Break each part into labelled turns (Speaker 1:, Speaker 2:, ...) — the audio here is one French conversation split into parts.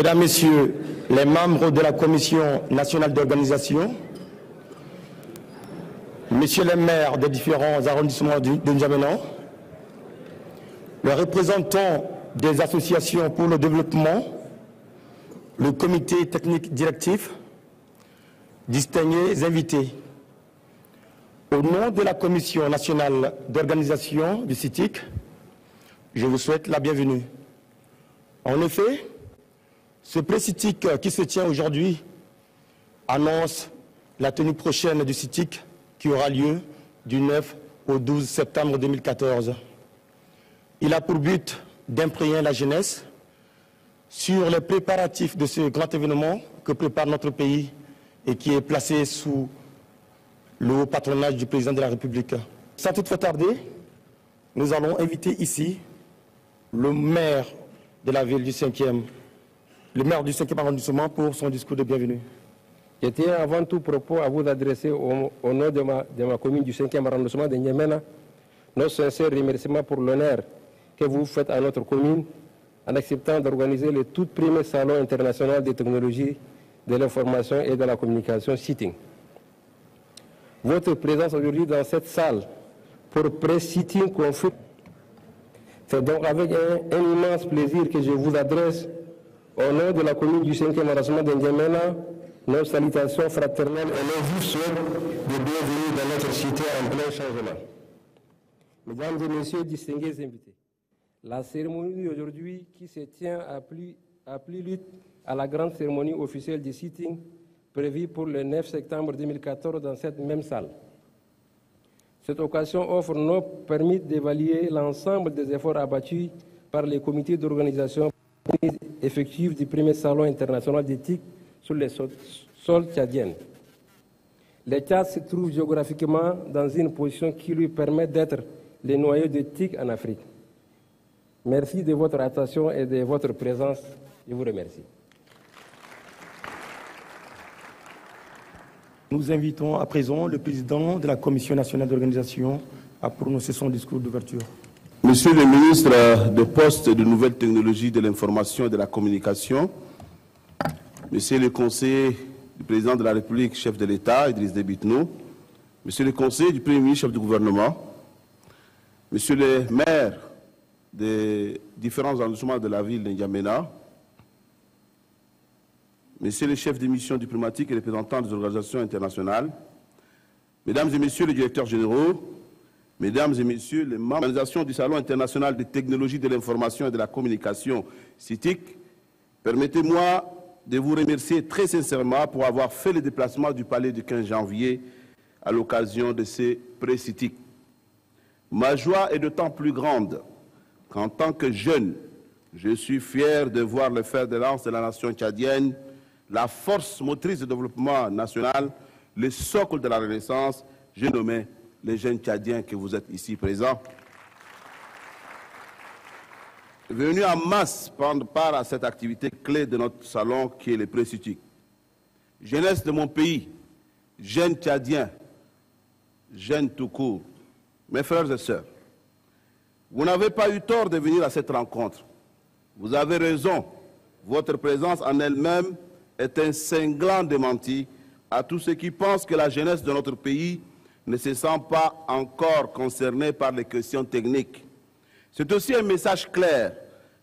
Speaker 1: Mesdames, Messieurs les membres de la Commission nationale d'organisation, Messieurs les maires des différents arrondissements de N'Djamena, les représentants des associations pour le développement, le comité technique directif, distingués invités. Au nom de la Commission nationale d'organisation du CITIC, je vous souhaite la bienvenue. En effet, ce pré-CITIC qui se tient aujourd'hui annonce la tenue prochaine du CITIC qui aura lieu du 9 au 12 septembre 2014. Il a pour but d'imprégner la jeunesse sur les préparatifs de ce grand événement que prépare notre pays et qui est placé sous le haut patronage du président de la République. Sans toutefois tarder, nous allons inviter ici le maire de la ville du 5e, le maire du 5e arrondissement pour son discours de bienvenue.
Speaker 2: Je tiens avant tout propos à vous adresser au nom de ma commune du 5e arrondissement de N'Djamena nos sincères remerciements pour l'honneur que vous faites à notre commune en acceptant d'organiser le tout premier salon international des technologies de l'information et de la communication CITIC. Votre présence aujourd'hui dans cette salle pour pré-CITIC confirme. C'est donc avec un immense plaisir que je vous adresse au nom de la commune du 5e arrondissement de N'Djamena nos salutations fraternelles et nos vifs souhaits de bienvenue dans notre cité en plein changement. Mesdames et messieurs distingués invités, la cérémonie d'aujourd'hui qui se tient à plus à la grande cérémonie officielle du CITIC prévue pour le 9 septembre 2014 dans cette même salle. Cette occasion offre nos permis d'évaluer l'ensemble des efforts abattus par les comités d'organisation effectifs du premier salon international d'éthique sur les sols tchadiens. Le Tchad se trouve géographiquement dans une position qui lui permet d'être le noyau d'éthique en Afrique. Merci de votre attention et de votre présence. Je vous remercie.
Speaker 1: Nous invitons à présent le président de la Commission nationale d'organisation à prononcer son discours d'ouverture.
Speaker 3: Monsieur le ministre des Postes et de Nouvelles Technologies de l'Information et de la Communication, Monsieur le conseiller du président de la République, chef de l'État, Idriss Déby Itno, Monsieur le conseiller du Premier ministre, chef du gouvernement, Monsieur le maire des différents arrondissements de la ville de N'Djamena, Messieurs les chefs de mission diplomatique et représentants des organisations internationales, Mesdames et Messieurs les directeurs généraux, Mesdames et Messieurs les membres de l'organisation du Salon international des technologies de l'information et de la communication CITIC, permettez-moi de vous remercier très sincèrement pour avoir fait le déplacement du palais du 15 janvier à l'occasion de ces pré-CITIC. Ma joie est d'autant plus grande qu'en tant que jeune, je suis fier de voir le fer de lance de la nation tchadienne, la force motrice du développement national, le socle de la Renaissance, j'ai nommé les jeunes tchadiens que vous êtes ici présents. Venus en masse prendre part à cette activité clé de notre salon qui est le pré-CITIC. Jeunesse de mon pays, jeunes tchadiens, jeunes tout court, mes frères et sœurs, vous n'avez pas eu tort de venir à cette rencontre. Vous avez raison, votre présence en elle-même est un cinglant démenti à tous ceux qui pensent que la jeunesse de notre pays ne se sent pas encore concernée par les questions techniques. C'est aussi un message clair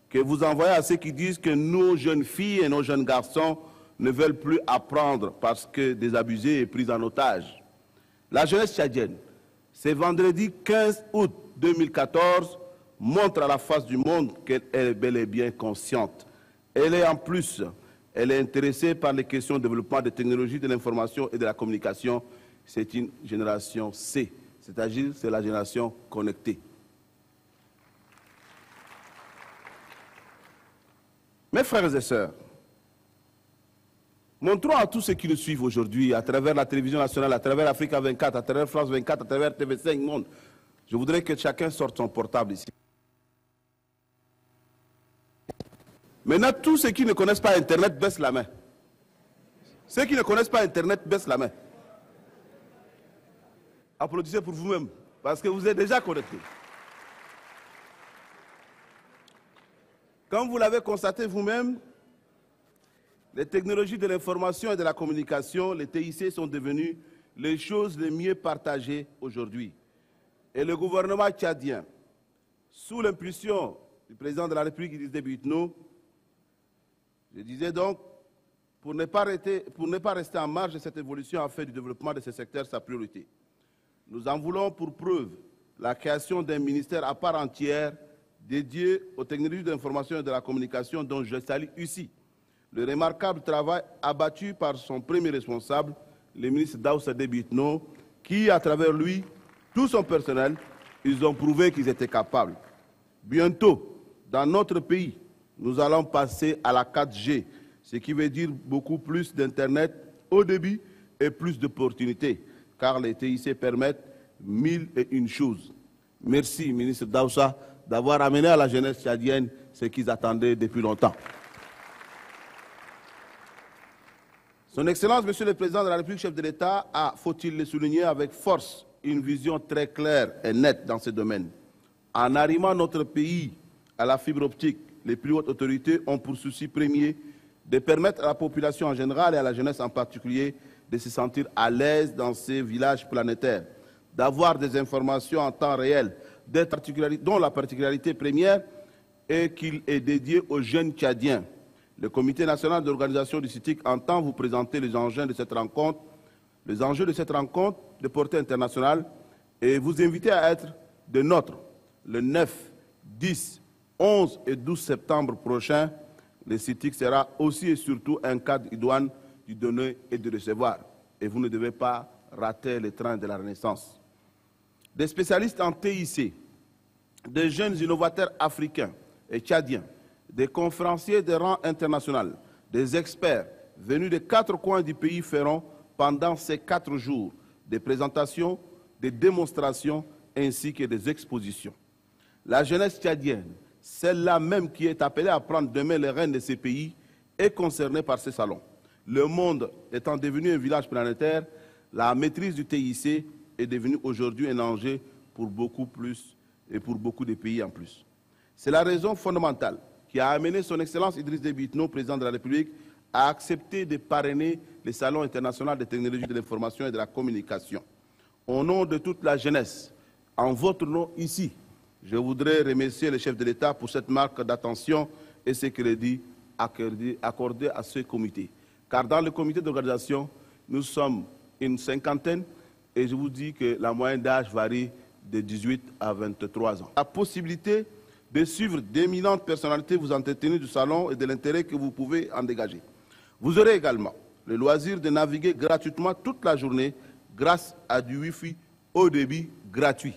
Speaker 3: que vous envoyez à ceux qui disent que nos jeunes filles et nos jeunes garçons ne veulent plus apprendre parce que désabusés et pris en otage. La jeunesse tchadienne, ce vendredi 15 août 2014, montre à la face du monde qu'elle est bel et bien consciente. Elle est en plus, elle est intéressée par les questions de développement des technologies de l'information et de la communication. C'est une génération C, c'est-à-dire c'est la génération connectée. Mes frères et sœurs, montrons à tous ceux qui nous suivent aujourd'hui, à travers la télévision nationale, à travers Africa 24, à travers France 24, à travers TV5 Monde, je voudrais que chacun sorte son portable ici. Maintenant, tous ceux qui ne connaissent pas Internet baissent la main. Ceux qui ne connaissent pas Internet baissent la main. Applaudissez pour vous-même, parce que vous êtes déjà connectés. Comme vous l'avez constaté vous-même, Les technologies de l'information et de la communication, les TIC, sont devenues les choses les mieux partagées aujourd'hui. Et le gouvernement tchadien, sous l'impulsion du président de la République, Idriss Déby Itno, je disais donc, pour ne pas rester en marge de cette évolution, a fait du développement de ce secteur sa priorité. Nous en voulons pour preuve la création d'un ministère à part entière dédié aux technologies de l'information et de la communication, dont je salue ici le remarquable travail abattu par son premier responsable, le ministre Daouda Déby Itno, qui, à travers lui, tout son personnel, ils ont prouvé qu'ils étaient capables. Bientôt, dans notre pays, nous allons passer à la 4G, ce qui veut dire beaucoup plus d'Internet haut débit et plus d'opportunités, car les TIC permettent 1001 choses. Merci, ministre Daouda, d'avoir amené à la jeunesse tchadienne ce qu'ils attendaient depuis longtemps. Son Excellence, Monsieur le Président de la République, chef de l'État, a, faut-il le souligner avec force, une vision très claire et nette dans ce domaine. En arrimant notre pays à la fibre optique, les plus hautes autorités ont pour souci premier de permettre à la population en général et à la jeunesse en particulier de se sentir à l'aise dans ces villages planétaires, d'avoir des informations en temps réel, dont la particularité première est qu'il est dédié aux jeunes Tchadiens. Le Comité national d'organisation du CITIC entend vous présenter les enjeux de cette rencontre, de portée internationale, et vous inviter à être de nôtres le 9, 10, 11 et 12 septembre prochain. Le CITIC sera aussi et surtout un cadre idoine du donner et du recevoir. Et vous ne devez pas rater le train de la Renaissance. Des spécialistes en TIC, des jeunes innovateurs africains et tchadiens, des conférenciers de rang international, des experts venus des 4 coins du pays feront pendant ces 4 jours des présentations, des démonstrations ainsi que des expositions. La jeunesse tchadienne, celle-là même qui est appelée à prendre demain les rênes de ces pays, est concernée par ces salons. Le monde étant devenu un village planétaire, la maîtrise du TIC est devenue aujourd'hui un enjeu pour beaucoup plus et pour beaucoup de pays en plus. C'est la raison fondamentale qui a amené son Excellence Idriss Déby Itno, président de la République, à accepter de parrainer les salons internationaux des technologies de l'information et de la communication. Au nom de toute la jeunesse, en votre nom ici, je voudrais remercier le chef de l'État pour cette marque d'attention et ce crédit accordé à ce comité. Car dans le comité d'organisation, nous sommes une 50aine et je vous dis que la moyenne d'âge varie de 18 à 23 ans. La possibilité de suivre d'éminentes personnalités vous entretenir du salon et de l'intérêt que vous pouvez en dégager. Vous aurez également le loisir de naviguer gratuitement toute la journée grâce à du Wi-Fi haut débit gratuit.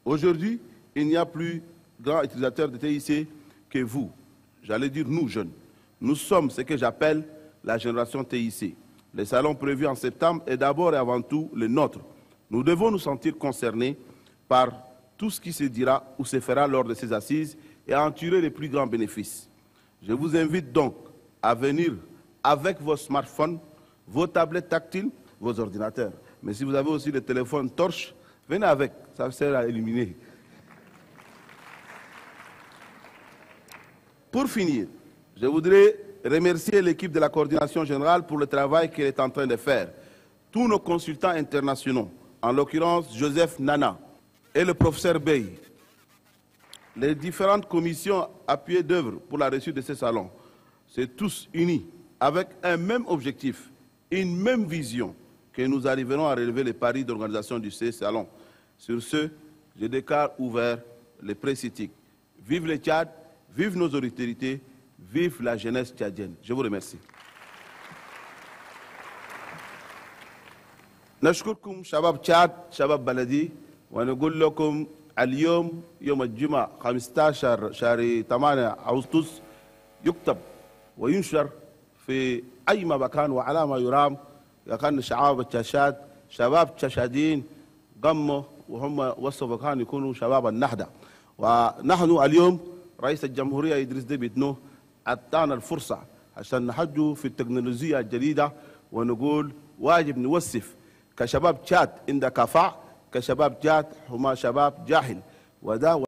Speaker 3: Aujourd'hui, il n'y a plus grand utilisateur de TIC que vous. J'allais dire nous, jeunes. Nous sommes ce que j'appelle la génération TIC. Le salon prévu en septembre est d'abord et avant tout le nôtre. Nous devons nous sentir concernés par tout ce qui se dira ou se fera lors de ces assises et à en tirer les plus grands bénéfices. Je vous invite donc à venir avec vos smartphones, vos tablettes tactiles, vos ordinateurs. Mais si vous avez aussi des téléphones torches, venez avec, ça sert à éliminer. Pour finir, je voudrais remercier l'équipe de la coordination générale pour le travail qu'elle est en train de faire. Tous nos consultants internationaux, en l'occurrence Joseph Nana et le professeur Bey, les différentes commissions à pied d'œuvre pour la réussite de ces salons, c'est tous unis avec un même objectif, une même vision, que nous arriverons à relever les paris d'organisation de ces salons. Sur ce, je déclare ouvert les pré-CITIC. Vive le Tchad, vive nos autorités, vive la jeunesse tchadienne. Je vous remercie. نشكركم شباب تشاد شباب بلدي ونقول لكم اليوم يوم الجمعة 15 شهر 8 أغسطس يكتب وينشر في أي مكان وعلى ما يرام كان شعاب التشاد شباب تشادين قموا وهم وصفوا كانوا يكونوا شباب النهضة. ونحن اليوم رئيس الجمهورية إدريس ديبي إتنو أعطانا الفرصة عشان نحجوا في التكنولوجيا الجديدة ونقول واجب نوصف كشباب تشاد عند كفاء كشباب تشاد هم شباب جاهل وده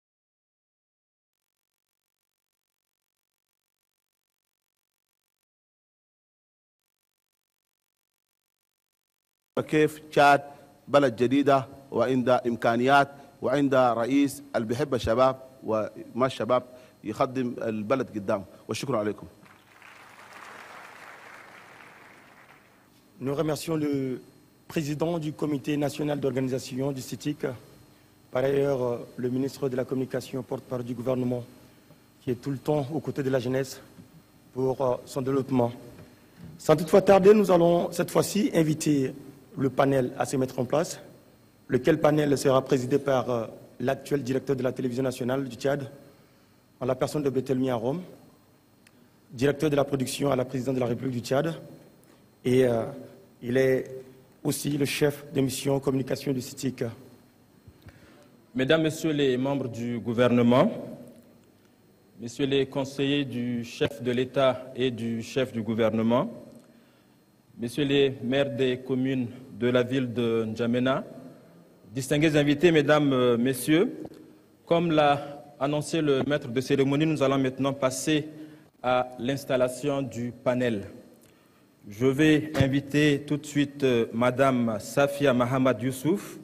Speaker 3: كيف تشاد بلد جديدة وعندها إمكانيات وعندها رئيس اللي بيحب الشباب وما الشباب يخدم البلد قدام. والشكر عليكم.
Speaker 1: Nous remercions le président du comité national d'organisation du CITIC, par ailleurs le ministre de la Communication, porte-parole du gouvernement, qui est tout le temps aux côtés de la jeunesse pour son développement. Sans toutefois tarder, nous allons cette fois-ci inviter le panel à se mettre en place, lequel panel sera présidé par l'actuel directeur de la télévision nationale du Tchad, en la personne de Bethelmi Arom, directeur de la production à la présidente de la République du Tchad, et il est aussi le chef de mission communication du CITIC.
Speaker 4: Mesdames, Messieurs les membres du gouvernement, Messieurs les conseillers du chef de l'État et du chef du gouvernement, Messieurs les maires des communes de la ville de N'Djamena, distingués invités, Mesdames, Messieurs, comme l'a annoncé le maître de cérémonie, nous allons maintenant passer à l'installation du panel. Je vais inviter tout de suite Madame Safia Mahamad Youssouf,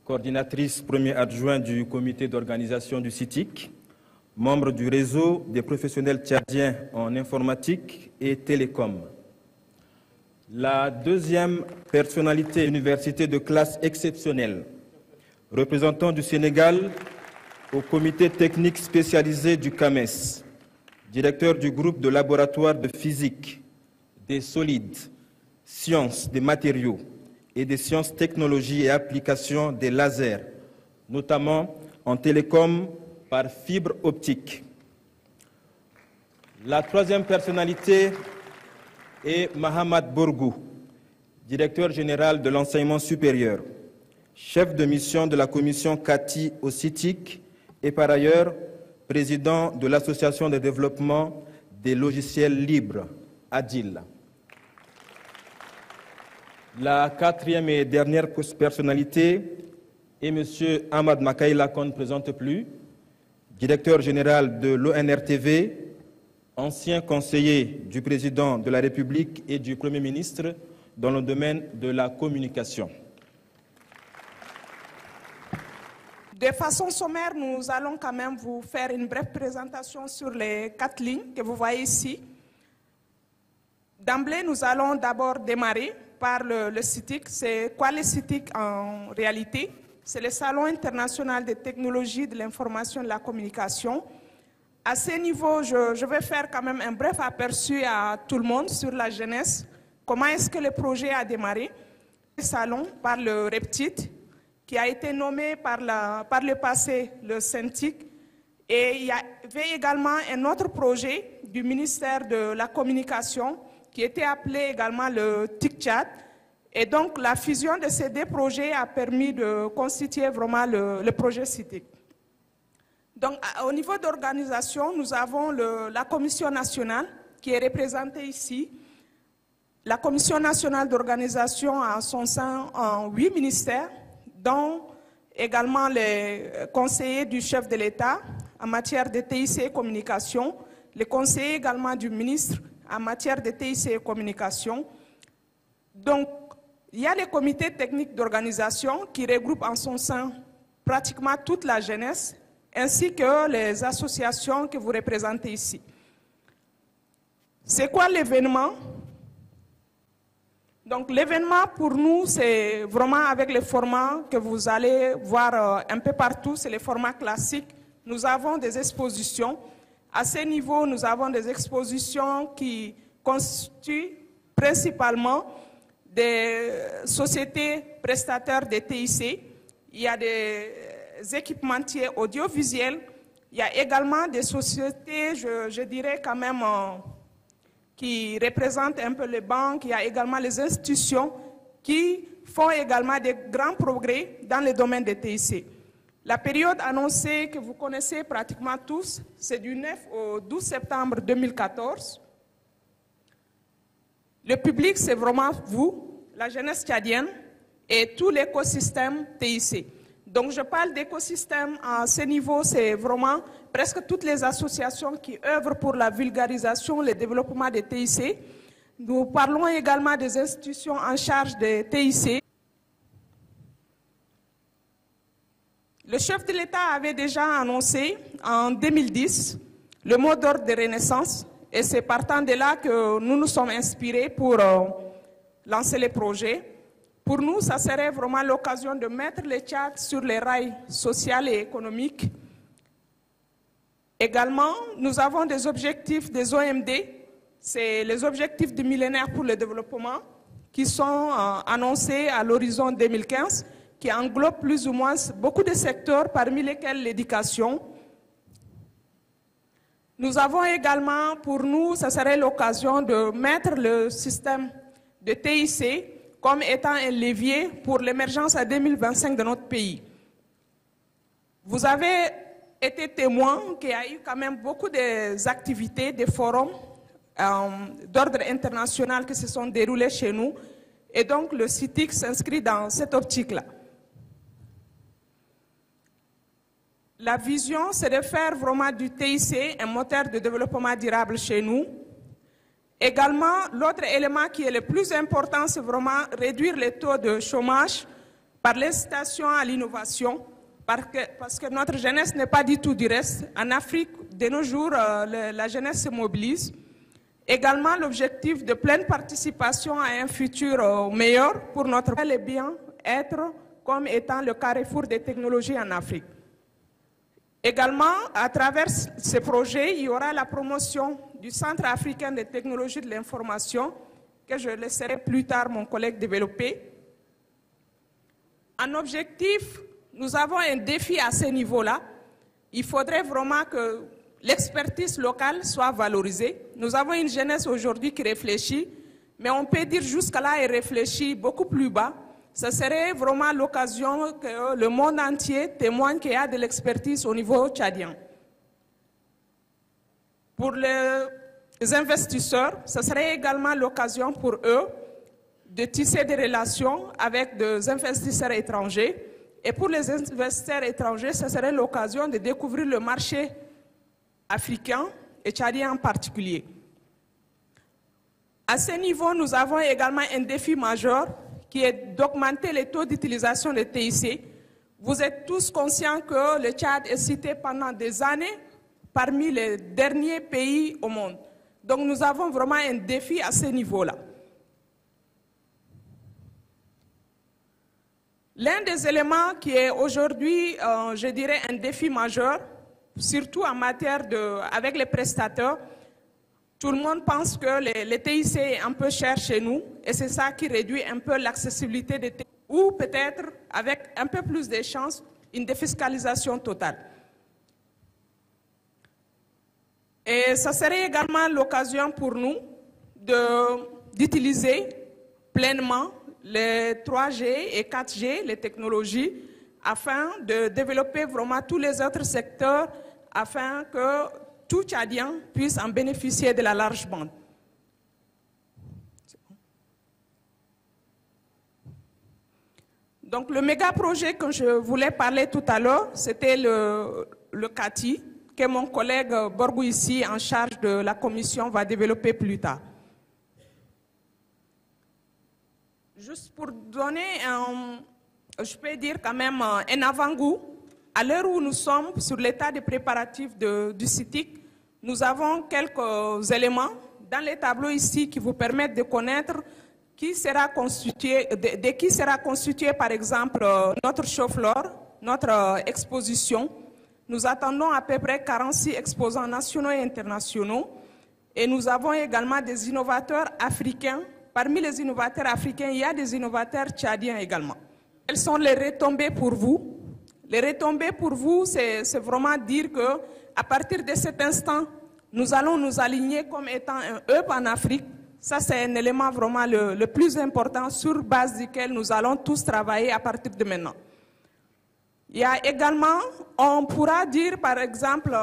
Speaker 4: coordinatrice premier adjoint du comité d'organisation du CITIC, membre du réseau des professionnels tchadiens en informatique et télécom. La deuxième personnalité université de classe exceptionnelle, représentant du Sénégal au comité technique spécialisé du CAMES, directeur du groupe de laboratoire de physique, des solides, sciences des matériaux et des sciences, technologies et applications des lasers, notamment en télécom par fibre optique. La troisième personnalité est Mahamad Bourgou, directeur général de l'enseignement supérieur, chef de mission de la commission CATI au CITIC et par ailleurs président de l'association de développement des logiciels libres, ADIL. La quatrième et dernière personnalité est M. Ahmad Makaïla, qu'on ne présente plus, directeur général de l'ONRTV, ancien conseiller du président de la République et du Premier ministre dans le domaine de la communication.
Speaker 5: De façon sommaire, nous allons quand même vous faire une brève présentation sur les 4 lignes que vous voyez ici. D'emblée, nous allons d'abord démarrer par le CITIC. C'est quoi le CITIC en réalité? C'est le Salon international des technologies de l'information et de la communication. À ce niveau, je vais faire quand même un bref aperçu à tout le monde sur la jeunesse. Comment est-ce que le projet a démarré? Le salon par le REPTIT, qui a été nommé par le passé le CENTIC. Et il y avait également un autre projet du ministère de la Communication qui était appelé également le TIC-Tchad. Et donc la fusion de ces deux projets a permis de constituer vraiment le projet CITIC. Donc au niveau d'organisation, nous avons la commission nationale qui est représentée ici. La commission nationale d'organisation a son sein en 8 ministères, dont également les conseillers du chef de l'État en matière de TIC et communication, les conseillers également du ministre en matière de TIC et communication. Donc, il y a les comités techniques d'organisation qui regroupent en son sein pratiquement toute la jeunesse, ainsi que les associations que vous représentez ici. C'est quoi l'événement? Donc l'événement pour nous, c'est vraiment avec les formats que vous allez voir un peu partout, c'est les formats classiques. Nous avons des expositions. À ce niveau, nous avons des expositions qui constituent principalement des sociétés prestataires de TIC. Il y a des équipementiers audiovisuels. Il y a également des sociétés, je dirais quand même, qui représentent un peu les banques. Il y a également les institutions qui font également des grands progrès dans le domaine des TIC. La période annoncée que vous connaissez pratiquement tous, c'est du 9 au 12 septembre 2014. Le public, c'est vraiment vous, la jeunesse tchadienne et tout l'écosystème TIC. Donc je parle d'écosystème à ce niveau, c'est vraiment presque toutes les associations qui œuvrent pour la vulgarisation, le développement des TIC. Nous parlons également des institutions en charge des TIC. Le chef de l'État avait déjà annoncé en 2010 le mot d'ordre de renaissance et c'est partant de là que nous nous sommes inspirés pour lancer les projets. Pour nous, ça serait vraiment l'occasion de mettre le Tchad sur les rails sociaux et économiques. Également, nous avons des objectifs des OMD, c'est les objectifs du millénaire pour le développement qui sont annoncés à l'horizon 2015, qui englobent plus ou moins beaucoup de secteurs, parmi lesquels l'éducation. Nous avons également, pour nous, ça serait l'occasion de mettre le système de TIC comme étant un levier pour l'émergence à 2025 de notre pays. Vous avez été témoin qu'il y a eu quand même beaucoup d'activités, des forums d'ordre international qui se sont déroulés chez nous. Et donc, le CITIC s'inscrit dans cette optique-là. La vision, c'est de faire vraiment du TIC un moteur de développement durable chez nous. Également, l'autre élément qui est le plus important, c'est vraiment réduire les taux de chômage par l'incitation à l'innovation, parce que notre jeunesse n'est pas du tout du reste. En Afrique, de nos jours, la jeunesse se mobilise. Également, l'objectif de pleine participation à un futur meilleur pour notre bel et bien être comme étant le carrefour des technologies en Afrique. Également, à travers ces projets, il y aura la promotion du Centre africain de technologies de l'information, que je laisserai plus tard mon collègue développer. En objectif, nous avons un défi à ce niveau-là. Il faudrait vraiment que l'expertise locale soit valorisée. Nous avons une jeunesse aujourd'hui qui réfléchit, mais on peut dire jusqu'à là, elle réfléchit beaucoup plus bas. Ce serait vraiment l'occasion que le monde entier témoigne qu'il y a de l'expertise au niveau tchadien. Pour les investisseurs, ce serait également l'occasion pour eux de tisser des relations avec des investisseurs étrangers. Et pour les investisseurs étrangers, ce serait l'occasion de découvrir le marché africain et tchadien en particulier. À ce niveau, nous avons également un défi majeur qui est d'augmenter les taux d'utilisation des TIC. Vous êtes tous conscients que le Tchad est cité pendant des années parmi les derniers pays au monde. Donc nous avons vraiment un défi à ce niveau-là. L'un des éléments qui est aujourd'hui, je dirais, un défi majeur, surtout en matière avec les prestataires, tout le monde pense que les TIC est un peu cher chez nous et c'est ça qui réduit un peu l'accessibilité des TIC ou peut-être avec un peu plus de chances, une défiscalisation totale. Et ça serait également l'occasion pour nous d'utiliser pleinement les 3G et 4G, les technologies, afin de développer vraiment tous les autres secteurs, afin que tout Tchadien puisse en bénéficier de la large bande. Donc le méga projet que je voulais parler tout à l'heure, c'était le CATI, que mon collègue Borgou ici, en charge de la commission, va développer plus tard. Juste pour donner, je peux dire quand même, un avant-goût, à l'heure où nous sommes sur l'état des préparatifs du CITIC, nous avons quelques éléments dans les tableaux ici qui vous permettent de connaître qui sera constitué, de qui sera constitué par exemple notre show-floor, notre exposition. Nous attendons à peu près 46 exposants nationaux et internationaux et nous avons également des innovateurs africains. Parmi les innovateurs africains, il y a des innovateurs tchadiens également. Quelles sont les retombées pour vous? Les retombées pour vous, c'est vraiment dire qu'à partir de cet instant, nous allons nous aligner comme étant un hub en Afrique. Ça, c'est un élément vraiment le plus important sur base duquel nous allons tous travailler à partir de maintenant. Il y a également, on pourra dire par exemple,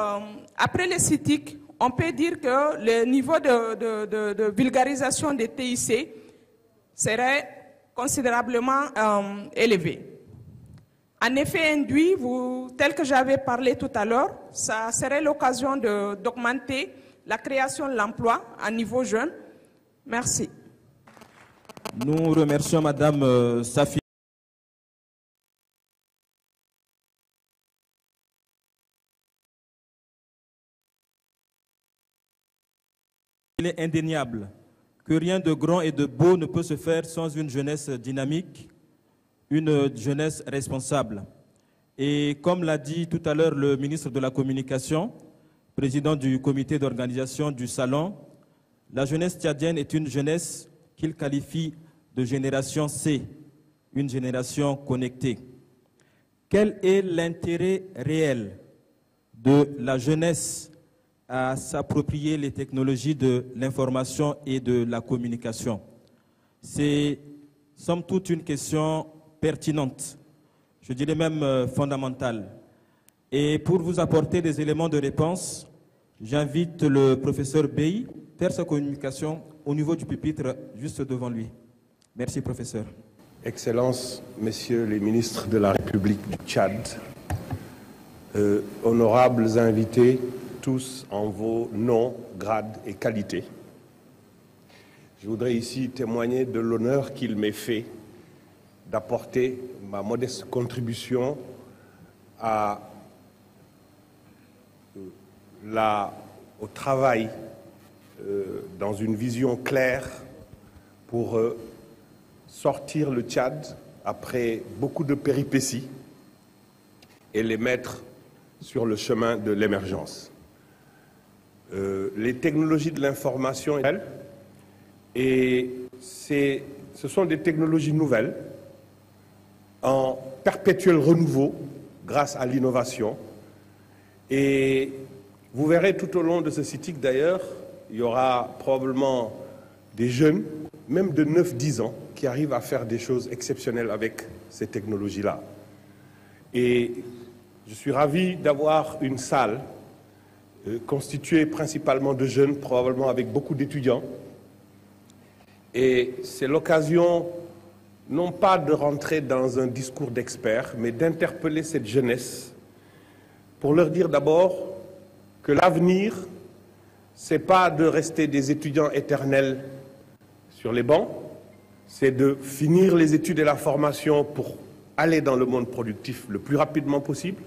Speaker 5: après le CITIC, on peut dire que le niveau de vulgarisation des TIC serait considérablement élevé. En effet induit, tel que j'avais parlé tout à l'heure, ça serait l'occasion d'augmenter la création de l'emploi à niveau jeune. Merci.
Speaker 4: Nous remercions Madame Safi. Il est indéniable que rien de grand et de beau ne peut se faire sans une jeunesse dynamique, une jeunesse responsable. Et comme l'a dit tout à l'heure le ministre de la Communication, président du comité d'organisation du Salon, la jeunesse tchadienne est une jeunesse qu'il qualifie de génération C, une génération connectée. Quel est l'intérêt réel de la jeunesse à s'approprier les technologies de l'information et de la communication? C'est somme toute une question pertinente, je dirais même fondamentale. Et pour vous apporter des éléments de réponse, j'invite le professeur Bey faire sa communication au niveau du pupitre juste devant lui. Merci, professeur.
Speaker 6: Excellences, messieurs les ministres de la République du Tchad, honorables invités, tous en vos noms, grades et qualités. Je voudrais ici témoigner de l'honneur qu'il m'est fait d'apporter ma modeste contribution au travail dans une vision claire pour sortir le Tchad après beaucoup de péripéties et les mettre sur le chemin de l'émergence. Les technologies de l'information et ce sont des technologies nouvelles en perpétuel renouveau grâce à l'innovation. Et vous verrez tout au long de ce CITIC d'ailleurs, il y aura probablement des jeunes, même de 9-10 ans, qui arrivent à faire des choses exceptionnelles avec ces technologies-là. Et je suis ravi d'avoir une salle constituée principalement de jeunes, probablement avec beaucoup d'étudiants. Et c'est l'occasion, non pas de rentrer dans un discours d'experts, mais d'interpeller cette jeunesse pour leur dire d'abord que l'avenir, ce n'est pas de rester des étudiants éternels sur les bancs, c'est de finir les études et la formation pour aller dans le monde productif le plus rapidement possible,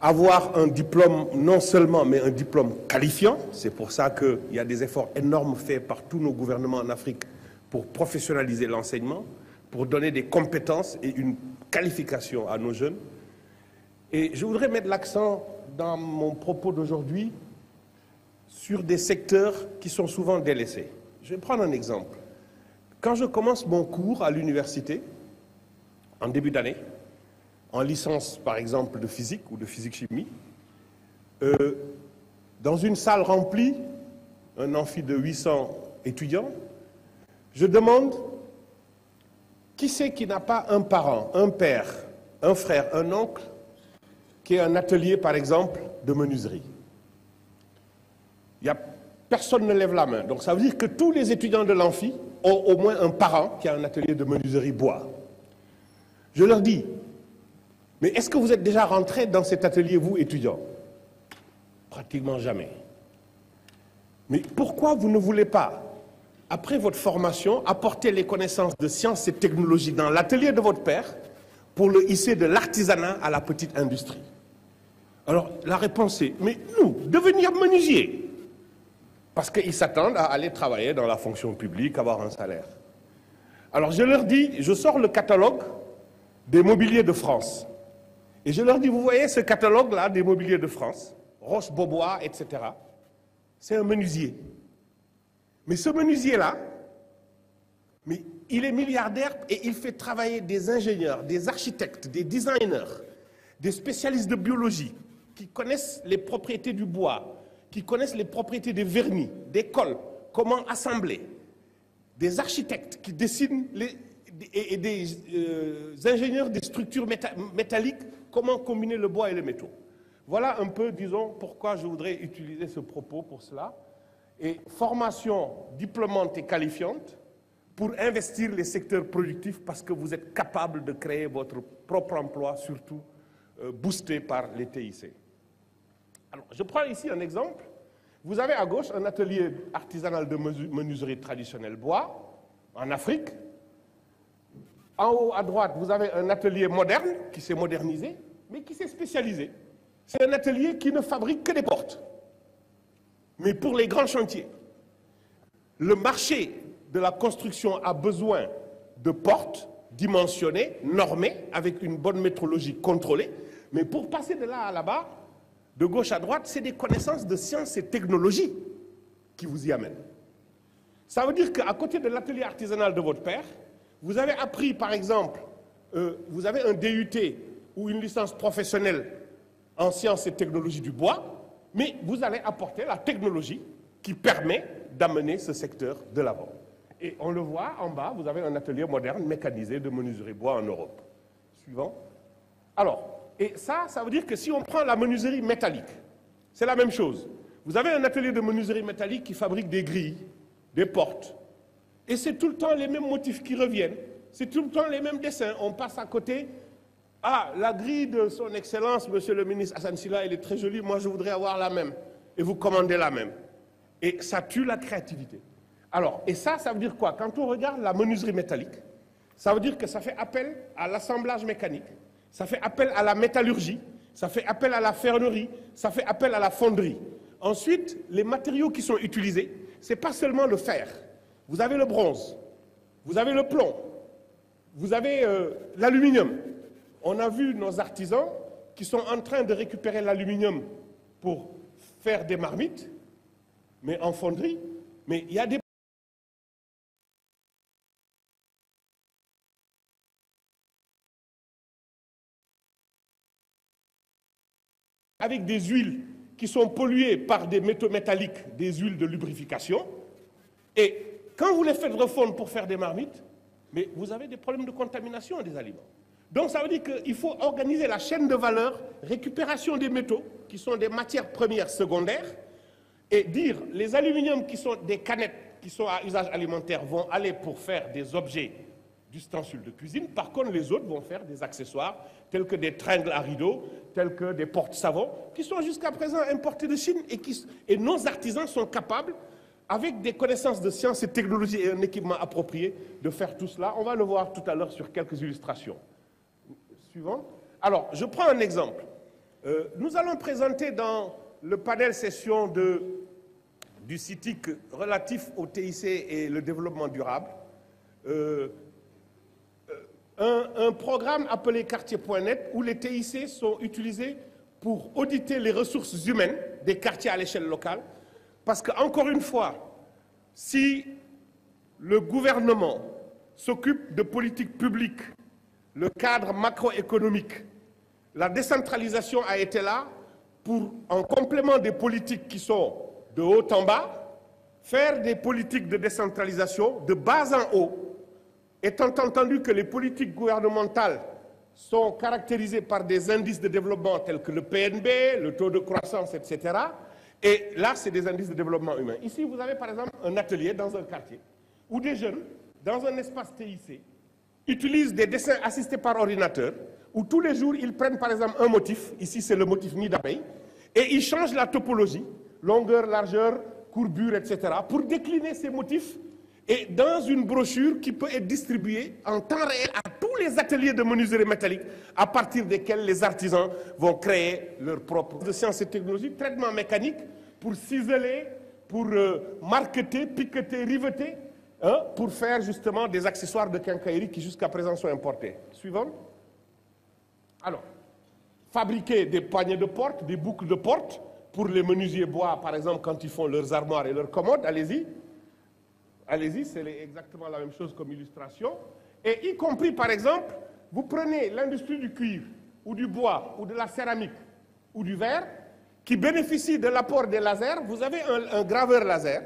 Speaker 6: avoir un diplôme non seulement, mais un diplôme qualifiant. C'est pour ça qu'il y a des efforts énormes faits par tous nos gouvernements en Afrique pour professionnaliser l'enseignement, pour donner des compétences et une qualification à nos jeunes. Et je voudrais mettre l'accent dans mon propos d'aujourd'hui sur des secteurs qui sont souvent délaissés. Je vais prendre un exemple. Quand je commence mon cours à l'université, en début d'année, en licence par exemple de physique ou de physique-chimie, dans une salle remplie, un amphi de 800 étudiants, je demande qui c'est qui n'a pas un parent, un père, un frère, un oncle, qui a un atelier par exemple de menuiserie. Personne ne lève la main. Donc ça veut dire que tous les étudiants de l'amphi ont au moins un parent qui a un atelier de menuiserie bois. Je leur dis, mais est-ce que vous êtes déjà rentrés dans cet atelier, vous, étudiants? Pratiquement jamais. Mais pourquoi vous ne voulez pas, après votre formation, apporter les connaissances de sciences et technologies dans l'atelier de votre père pour le hisser de l'artisanat à la petite industrie? Alors, la réponse est, mais nous, devenir menuisier. Parce qu'ils s'attendent à aller travailler dans la fonction publique, avoir un salaire. Alors, je leur dis, je sors le catalogue des mobiliers de France. Et je leur dis, vous voyez ce catalogue-là des mobiliers de France, Roche-Beaubois, etc. C'est un menuisier. Mais ce menuisier-là, mais il est milliardaire et il fait travailler des ingénieurs, des architectes, des designers, des spécialistes de biologie qui connaissent les propriétés du bois, qui connaissent les propriétés des vernis, des cols, comment assembler, des architectes qui dessinent et des ingénieurs des structures métalliques, comment combiner le bois et les métaux. Voilà un peu, disons, pourquoi je voudrais utiliser ce propos pour cela. Et formation diplômante et qualifiante pour investir les secteurs productifs parce que vous êtes capable de créer votre propre emploi, surtout boosté par les TIC. Alors, je prends ici un exemple Vous avez à gauche un atelier artisanal de menuiserie traditionnelle bois, en Afrique. En haut à droite, vous avez un atelier moderne qui s'est modernisé, mais qui s'est spécialisé. C'est un atelier qui ne fabrique que des portes, mais pour les grands chantiers. Le marché de la construction a besoin de portes dimensionnées, normées, avec une bonne métrologie contrôlée. Mais pour passer de là à là-bas, de gauche à droite, c'est des connaissances de sciences et technologies qui vous y amènent. Ça veut dire qu'à côté de l'atelier artisanal de votre père, vous avez appris, par exemple, vous avez un DUT ou une licence professionnelle en sciences et technologies du bois, mais vous allez apporter la technologie qui permet d'amener ce secteur de l'avant. Et on le voit en bas, vous avez un atelier moderne mécanisé de menuiserie bois en Europe. Suivant. Alors, et ça veut dire que si on prend la menuiserie métallique, c'est la même chose. Vous avez un atelier de menuiserie métallique qui fabrique des grilles, des portes. Et c'est tout le temps les mêmes motifs qui reviennent. C'est tout le temps les mêmes dessins. On passe à côté. Ah, la grille de son Excellence, Monsieur le ministre Hassan Sylla, elle est très jolie. Moi, je voudrais avoir la même. Et vous commandez la même. Et ça tue la créativité. Alors, et ça veut dire quoi? Quand on regarde la menuiserie métallique, ça veut dire que ça fait appel à l'assemblage mécanique, ça fait appel à la métallurgie, ça fait appel à la ferronnerie, ça fait appel à la fonderie. Ensuite, les matériaux qui sont utilisés, ce n'est pas seulement le fer. Vous avez le bronze, vous avez le plomb, vous avez l'aluminium. On a vu nos artisans qui sont en train de récupérer l'aluminium pour faire des marmites, mais en fonderie. Mais il y a des avec des huiles qui sont polluées par des métaux métalliques, des huiles de lubrification. Et quand vous les faites refondre pour faire des marmites, mais vous avez des problèmes de contamination des aliments. Donc ça veut dire qu'il faut organiser la chaîne de valeur, récupération des métaux, qui sont des matières premières secondaires, et dire les aluminiums qui sont des canettes, qui sont à usage alimentaire, vont aller pour faire des objets d'ustensiles de cuisine. Par contre, les autres vont faire des accessoires, tels que des tringles à rideaux, tels que des porte-savons, qui sont jusqu'à présent importés de Chine, et nos artisans sont capables, avec des connaissances de sciences et technologies et un équipement approprié, de faire tout cela. On va le voir tout à l'heure sur quelques illustrations. Suivant. Alors, je prends un exemple. Nous allons présenter dans le panel session du CITIC relatif au TIC et le développement durable un programme appelé quartier.net où les TIC sont utilisés pour auditer les ressources humaines des quartiers à l'échelle locale. Parce qu'encore une fois, si le gouvernement s'occupe de politiques publiques, le cadre macroéconomique, la décentralisation a été là pour, en complément des politiques qui sont de haut en bas, faire des politiques de décentralisation de bas en haut, étant entendu que les politiques gouvernementales sont caractérisées par des indices de développement tels que le PNB, le taux de croissance, etc. Et là, c'est des indices de développement humain. Ici, vous avez par exemple un atelier dans un quartier où des jeunes, dans un espace TIC, utilisent des dessins assistés par ordinateur, où tous les jours, ils prennent par exemple un motif, ici c'est le motif nid d'abeille, et ils changent la topologie, longueur, largeur, courbure, etc., pour décliner ces motifs, et dans une brochure qui peut être distribuée en temps réel à tous les ateliers de menuiserie métallique, à partir desquels les artisans vont créer leur propre de sciences et technologies, traitement mécanique, pour ciseler, pour marqueter, piqueter, riveter, pour faire justement des accessoires de quincaillerie qui jusqu'à présent sont importés. Suivant. Alors, fabriquer des poignées de porte, des boucles de porte, pour les menuisiers bois, par exemple, quand ils font leurs armoires et leurs commodes, allez-y. Allez-y, c'est exactement la même chose comme illustration. Et y compris, par exemple, vous prenez l'industrie du cuir, ou du bois, ou de la céramique, ou du verre, qui bénéficie de l'apport des lasers. Vous avez un graveur laser.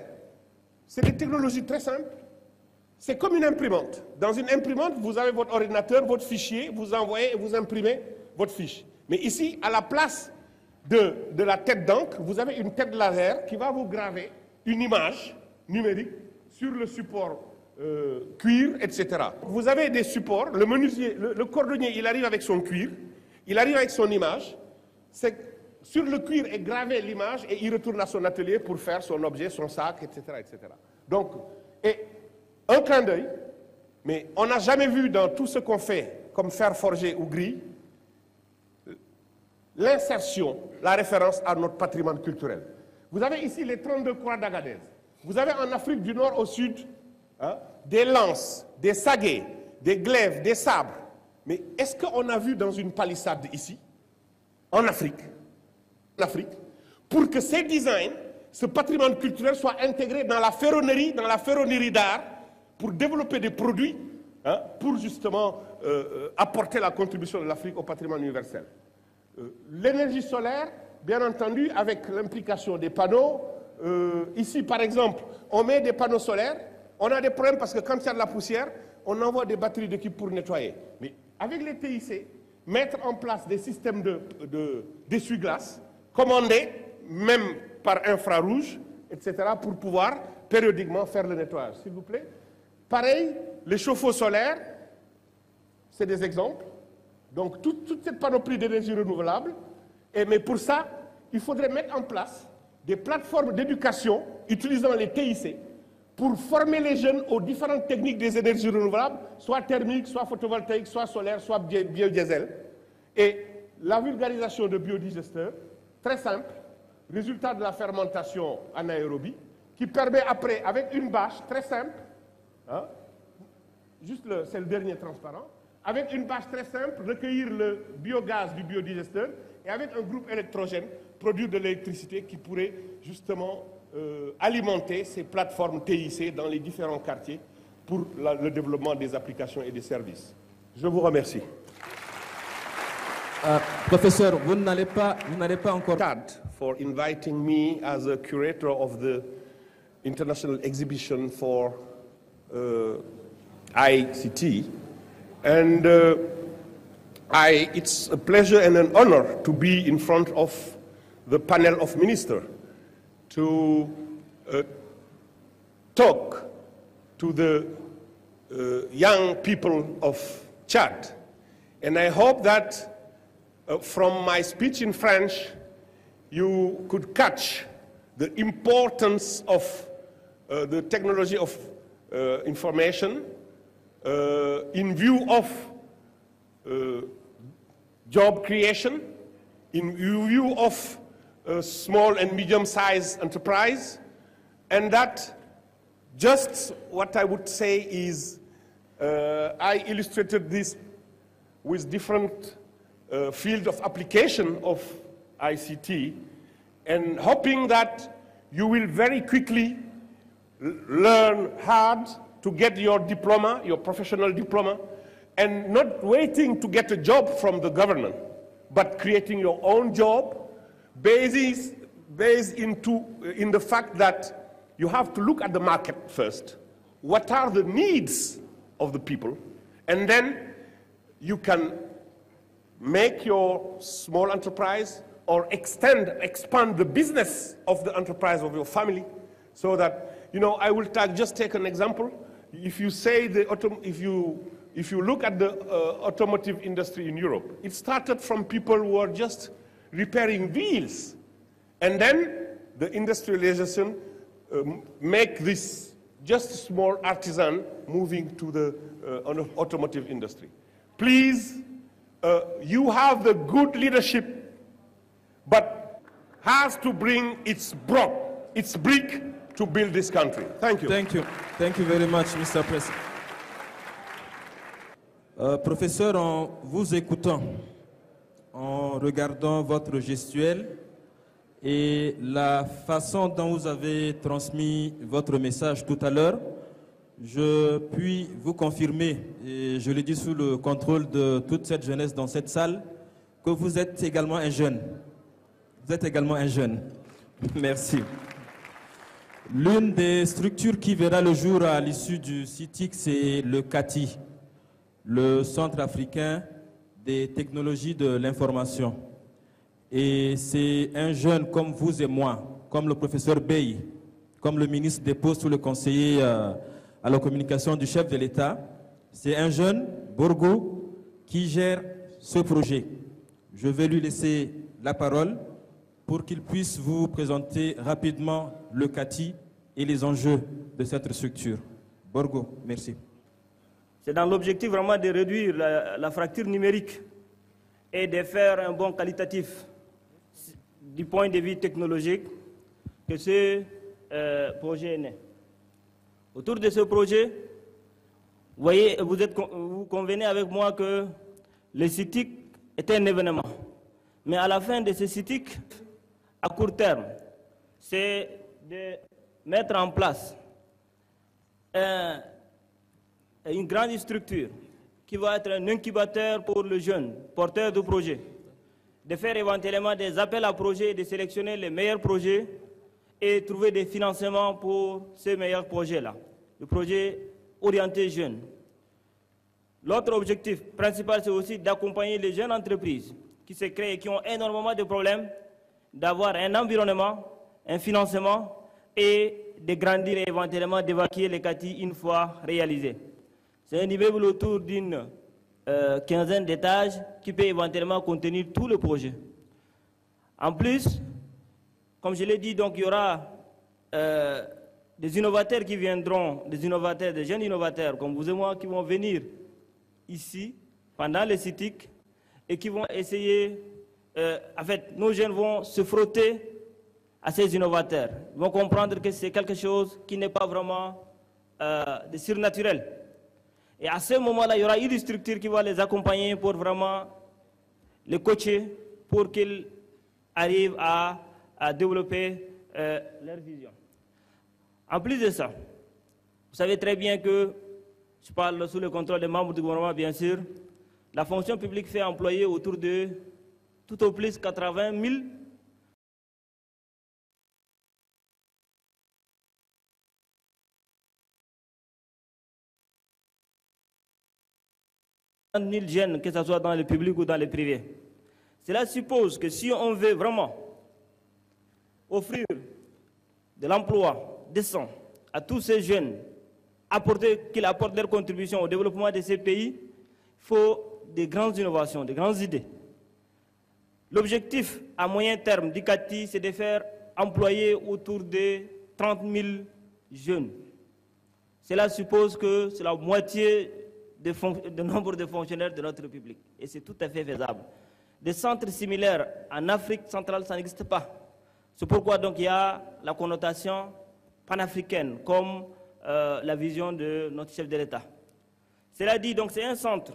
Speaker 6: C'est des technologies très simples. C'est comme une imprimante. Dans une imprimante, vous avez votre ordinateur, votre fichier, vous envoyez et vous imprimez votre fiche. Mais ici, à la place de la tête d'encre, vous avez une tête laser qui va vous graver une image numérique sur le support cuir, etc. Vous avez des supports, le menuisier, le cordonnier, il arrive avec son cuir, il arrive avec son image. sur le cuir est gravée l'image et il retourne à son atelier pour faire son objet, son sac, etc. etc. Donc, et un clin d'œil, mais on n'a jamais vu dans tout ce qu'on fait, comme fer forgé ou gris, l'insertion, la référence à notre patrimoine culturel. Vous avez ici les 32 croix d'Agadez. Vous avez en Afrique du Nord au Sud des lances, des saguets, des glaives, des sabres. Mais est-ce qu'on a vu dans une palissade ici, en Afrique, pour que ces designs, ce patrimoine culturel soit intégré dans la ferronnerie d'art, pour développer des produits, pour justement apporter la contribution de l'Afrique au patrimoine universel. L'énergie solaire, bien entendu, avec l'implication des panneaux. Ici, par exemple, on met des panneaux solaires. On a des problèmes parce que quand il y a de la poussière, on envoie des batteries d'équipe pour nettoyer. Mais avec les TIC, mettre en place des systèmes d'essuie-glace, commandés, même par infrarouge, etc., pour pouvoir périodiquement faire le nettoyage. S'il vous plaît. Pareil, les chauffe-eau solaires, c'est des exemples. Donc, toute cette panoplie d'énergie renouvelable. Mais pour ça, il faudrait mettre en place des plateformes d'éducation utilisant les TIC pour former les jeunes aux différentes techniques des énergies renouvelables, soit thermiques, soit photovoltaïques, soit solaires, soit biodiesel. Et la vulgarisation de biodigesteurs, très simple, résultat de la fermentation anaérobie, qui permet après, avec une bâche très simple, c'est le dernier transparent, avec une bâche très simple, recueillir le biogaz du biodigesteur et avec un groupe électrogène, produire de l'électricité qui pourrait justement alimenter ces plateformes TIC dans les différents quartiers pour le développement des applications et des services. Je vous remercie.
Speaker 4: Professeur, vous n'allez pas encore...
Speaker 6: For inviting me as a curator of the International Exhibition for ICT. And it's a pleasure and an honor to be in front of the panel of ministers to talk to the young people of Chad. And I hope that from my speech in French, you could catch the importance of the technology of information in view of job creation, in view of small and medium-sized enterprise, and that just what I would say is I illustrated this with different field of application of ICT, and hoping that you will very quickly learn hard to get your diploma, your professional diploma, and not waiting to get a job from the government, but creating your own job based in the fact that you have to look at the market first. What are the needs of the people? And then you can make your small enterprise or expand the business of the enterprise of your family, so that, you know, I will just take an example. If you say if you look at the automotive industry in Europe, it started from people who are just repairing wheels, and then the industrialization make this just small artisan moving to the automotive industry. Please, you have the good leadership, but has to bring its brick to build this country. Thank you.
Speaker 4: Thank you. Thank you very much, Mr. President. Professeur, en vous écoutant, en regardant votre gestuelle et la façon dont vous avez transmis votre message tout à l'heure, je puis vous confirmer, et je le dis sous le contrôle de toute cette jeunesse dans cette salle, que vous êtes également un jeune. Vous êtes également un jeune. Merci. L'une des structures qui verra le jour à l'issue du CITIC, c'est le CATI, le Centre africain des technologies de l'information. Et c'est un jeune comme vous et moi, comme le professeur Bey, comme le ministre des Postes ou le conseiller à la communication du chef de l'État. C'est un jeune, Borgo, qui gère ce projet. Je vais lui laisser la parole pour qu'il puisse vous présenter rapidement le CATI et les enjeux de cette structure. Borgo, merci.
Speaker 7: C'est dans l'objectif vraiment de réduire la fracture numérique et de faire un bond qualitatif du point de vue technologique que ce projet est né. Autour de ce projet, vous convenez avec moi que le CITIC est un événement. Mais à la fin de ce CITIC, à court terme, c'est de mettre en place une grande structure qui va être un incubateur pour le jeune porteur de projet, de faire éventuellement des appels à projets, de sélectionner les meilleurs projets et trouver des financements pour ces meilleurs projets-là, le projet orienté jeunes. L'autre objectif principal, c'est aussi d'accompagner les jeunes entreprises qui se créent et qui ont énormément de problèmes, d'avoir un environnement, un financement et de grandir et éventuellement d'évacuer les CATI une fois réalisés. C'est un immeuble autour d'une quinzaine d'étages qui peut éventuellement contenir tout le projet. En plus, comme je l'ai dit, donc, il y aura des innovateurs qui viendront, des jeunes innovateurs comme vous et moi qui vont venir ici pendant les CITIC et qui vont essayer, en fait, nos jeunes vont se frotter à ces innovateurs. Ils vont comprendre que c'est quelque chose qui n'est pas vraiment de surnaturel. Et à ce moment-là, il y aura une structure qui va les accompagner pour vraiment les coacher pour qu'ils arrivent à développer leur vision. En plus de ça, vous savez très bien que, je parle sous le contrôle des membres du gouvernement, bien sûr, la fonction publique fait employer autour de tout au plus 80 000 jeunes, que ce soit dans le public ou dans le privé. Cela suppose que si on veut vraiment offrir de l'emploi décent à tous ces jeunes, qu'ils apportent leur contribution au développement de ces pays, il faut des grandes innovations, de grandes idées. L'objectif à moyen terme du CATI, c'est de faire employer autour de 30 000 jeunes. Cela suppose que c'est la moitié du nombre de fonctionnaires de notre public. Et c'est tout à fait faisable. Des centres similaires en Afrique centrale, ça n'existe pas. C'est pourquoi donc il y a la connotation panafricaine, comme la vision de notre chef de l'État. Cela dit, donc c'est un centre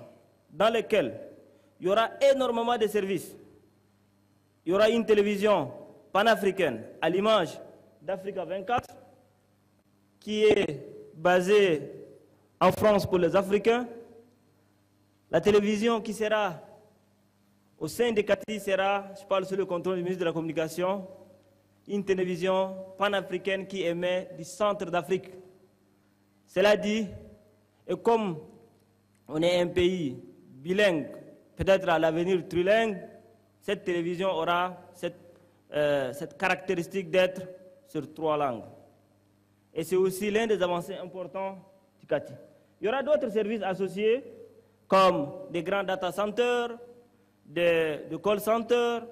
Speaker 7: dans lequel il y aura énormément de services. Il y aura une télévision panafricaine à l'image d'Africa 24, qui est basée en France pour les Africains. La télévision qui sera au sein des CATI sera, je parle sous le contrôle du ministre de la Communication, une télévision panafricaine qui émet du centre d'Afrique. Cela dit, et comme on est un pays bilingue, peut-être à l'avenir trilingue, cette télévision aura cette caractéristique d'être sur 3 langues. Et c'est aussi l'un des avancées importants du CATI. Il y aura d'autres services associés, comme des grands data centers, des call centers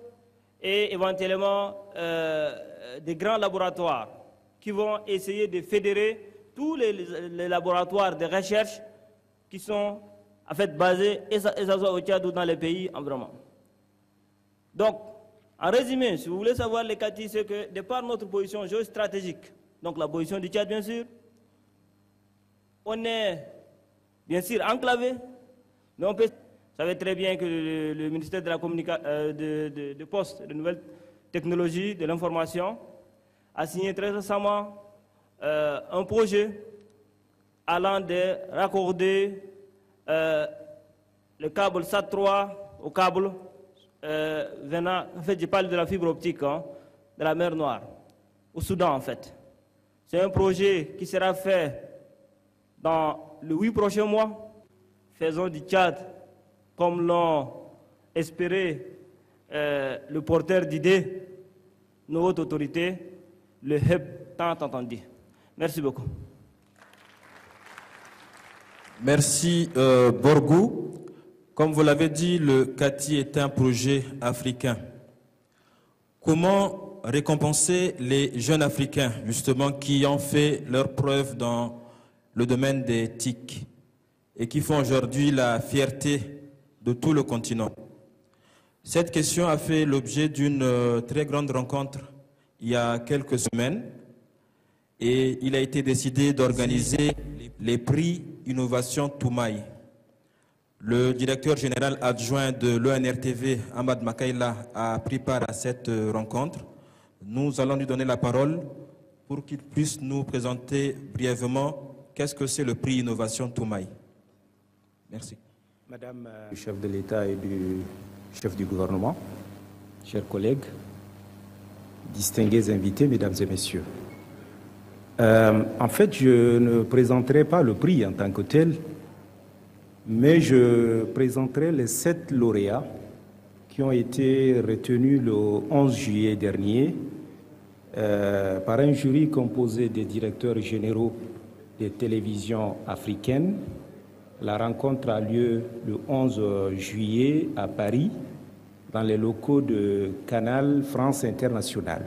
Speaker 7: et éventuellement des grands laboratoires qui vont essayer de fédérer tous les laboratoires de recherche qui sont en fait basés au Tchad ou dans les pays environnants. Donc, en résumé, si vous voulez savoir les CATI, c'est que de par notre position géostratégique, donc la position du Tchad bien sûr, on est bien sûr enclavé, mais on peut... Vous savez très bien que le ministère de la Communication, de Poste, de Nouvelles Technologies, de l'Information, a signé très récemment un projet allant de raccorder le câble SAT3 au câble venant, en fait je parle de la fibre optique de la mer Noire, au Soudan en fait. C'est un projet qui sera fait dans les 8 prochains mois. Faisons du Tchad, comme l'ont espéré le porteur d'idées, nos hautes autorités, le hub tant entendu. Merci beaucoup.
Speaker 4: Merci Borgou. Comme vous l'avez dit, le CATI est un projet africain. comment récompenser les jeunes Africains, justement, qui ont fait leur preuve dans le domaine des TIC et qui font aujourd'hui la fierté de tout le continent? Cette question a fait l'objet d'une très grande rencontre il y a quelques semaines et il a été décidé d'organiser les prix Innovation Toumaï. Le directeur général adjoint de l'ONRTV, Ahmad Makaïla, a pris part à cette rencontre. Nous allons lui donner la parole pour qu'il puisse nous présenter brièvement qu'est-ce que c'est le prix Innovation Toumaï. Merci.
Speaker 8: Madame le chef de l'État et du chef du gouvernement, chers collègues, distingués invités, mesdames et messieurs. En fait, je ne présenterai pas le prix en tant que tel, mais je présenterai les 7 lauréats qui ont été retenus le 11 juillet dernier par un jury composé des directeurs généraux des télévisions africaines. La rencontre a lieu le 11 juillet à Paris, dans les locaux de Canal France International.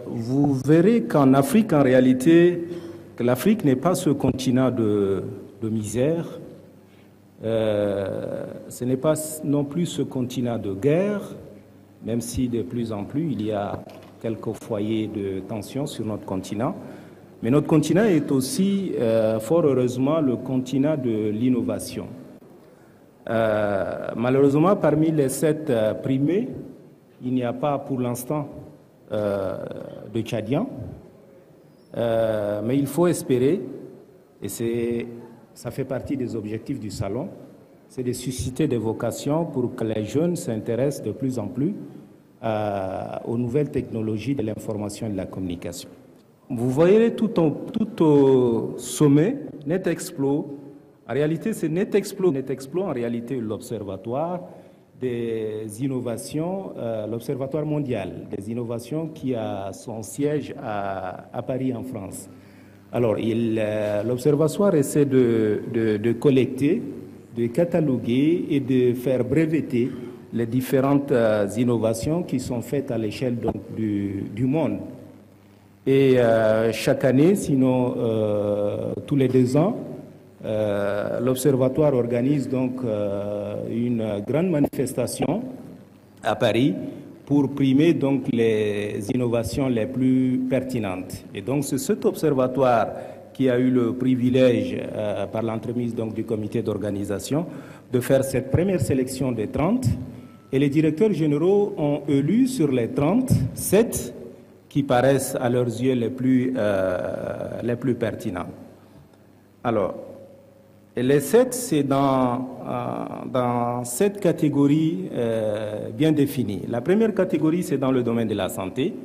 Speaker 8: Vous verrez qu'en Afrique, en réalité, que l'Afrique n'est pas ce continent de misère, ce n'est pas non plus ce continent de guerre, même si de plus en plus il y a quelques foyers de tension sur notre continent. Mais notre continent est aussi, fort heureusement, le continent de l'innovation. Malheureusement, parmi les 7 primés, il n'y a pas pour l'instant de Tchadiens, mais il faut espérer, et ça fait partie des objectifs du Salon, c'est de susciter des vocations pour que les jeunes s'intéressent de plus en plus aux nouvelles technologies de l'information et de la communication. Vous voyez tout au sommet, NetExplo. En réalité, c'est NetExplo, en réalité, l'observatoire des innovations, l'observatoire mondial des innovations qui a son siège à Paris, en France. Alors, l'observatoire essaie de collecter, de cataloguer et de faire breveter les différentes innovations qui sont faites à l'échelle du monde. Et chaque année, sinon tous les 2 ans, l'Observatoire organise donc une grande manifestation à Paris pour primer donc les innovations les plus pertinentes. Et donc c'est cet observatoire qui a eu le privilège, par l'entremise donc du comité d'organisation, de faire cette première sélection des 30. Et les directeurs généraux ont élu sur les 30, 7 qui paraissent à leurs yeux les plus pertinents. Alors, les 7, c'est dans 7 catégories bien définies. La première catégorie, c'est dans le domaine de la santé.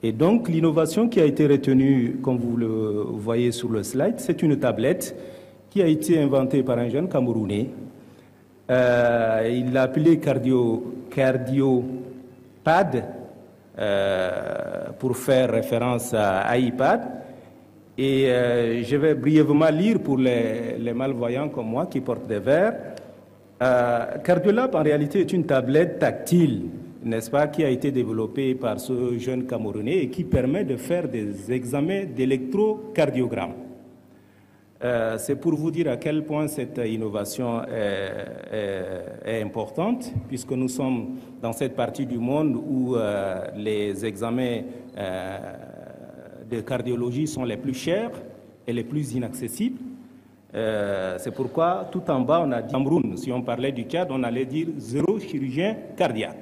Speaker 8: Et donc, l'innovation qui a été retenue, comme vous le voyez sur le slide, c'est une tablette qui a été inventée par un jeune Camerounais. Il l'a appelée CardioPad, pour faire référence à iPad. Et je vais brièvement lire pour les malvoyants comme moi qui portent des verres. Cardiolab, en réalité, est une tablette tactile, n'est-ce pas, qui a été développée par ce jeune Camerounais et qui permet de faire des examens d'électrocardiogramme. C'est pour vous dire à quel point cette innovation est importante, puisque nous sommes dans cette partie du monde où les examens de cardiologie sont les plus chers et les plus inaccessibles. C'est pourquoi tout en bas on a dit Cameroun. Si on parlait du Tchad, on allait dire 0 chirurgien cardiaque.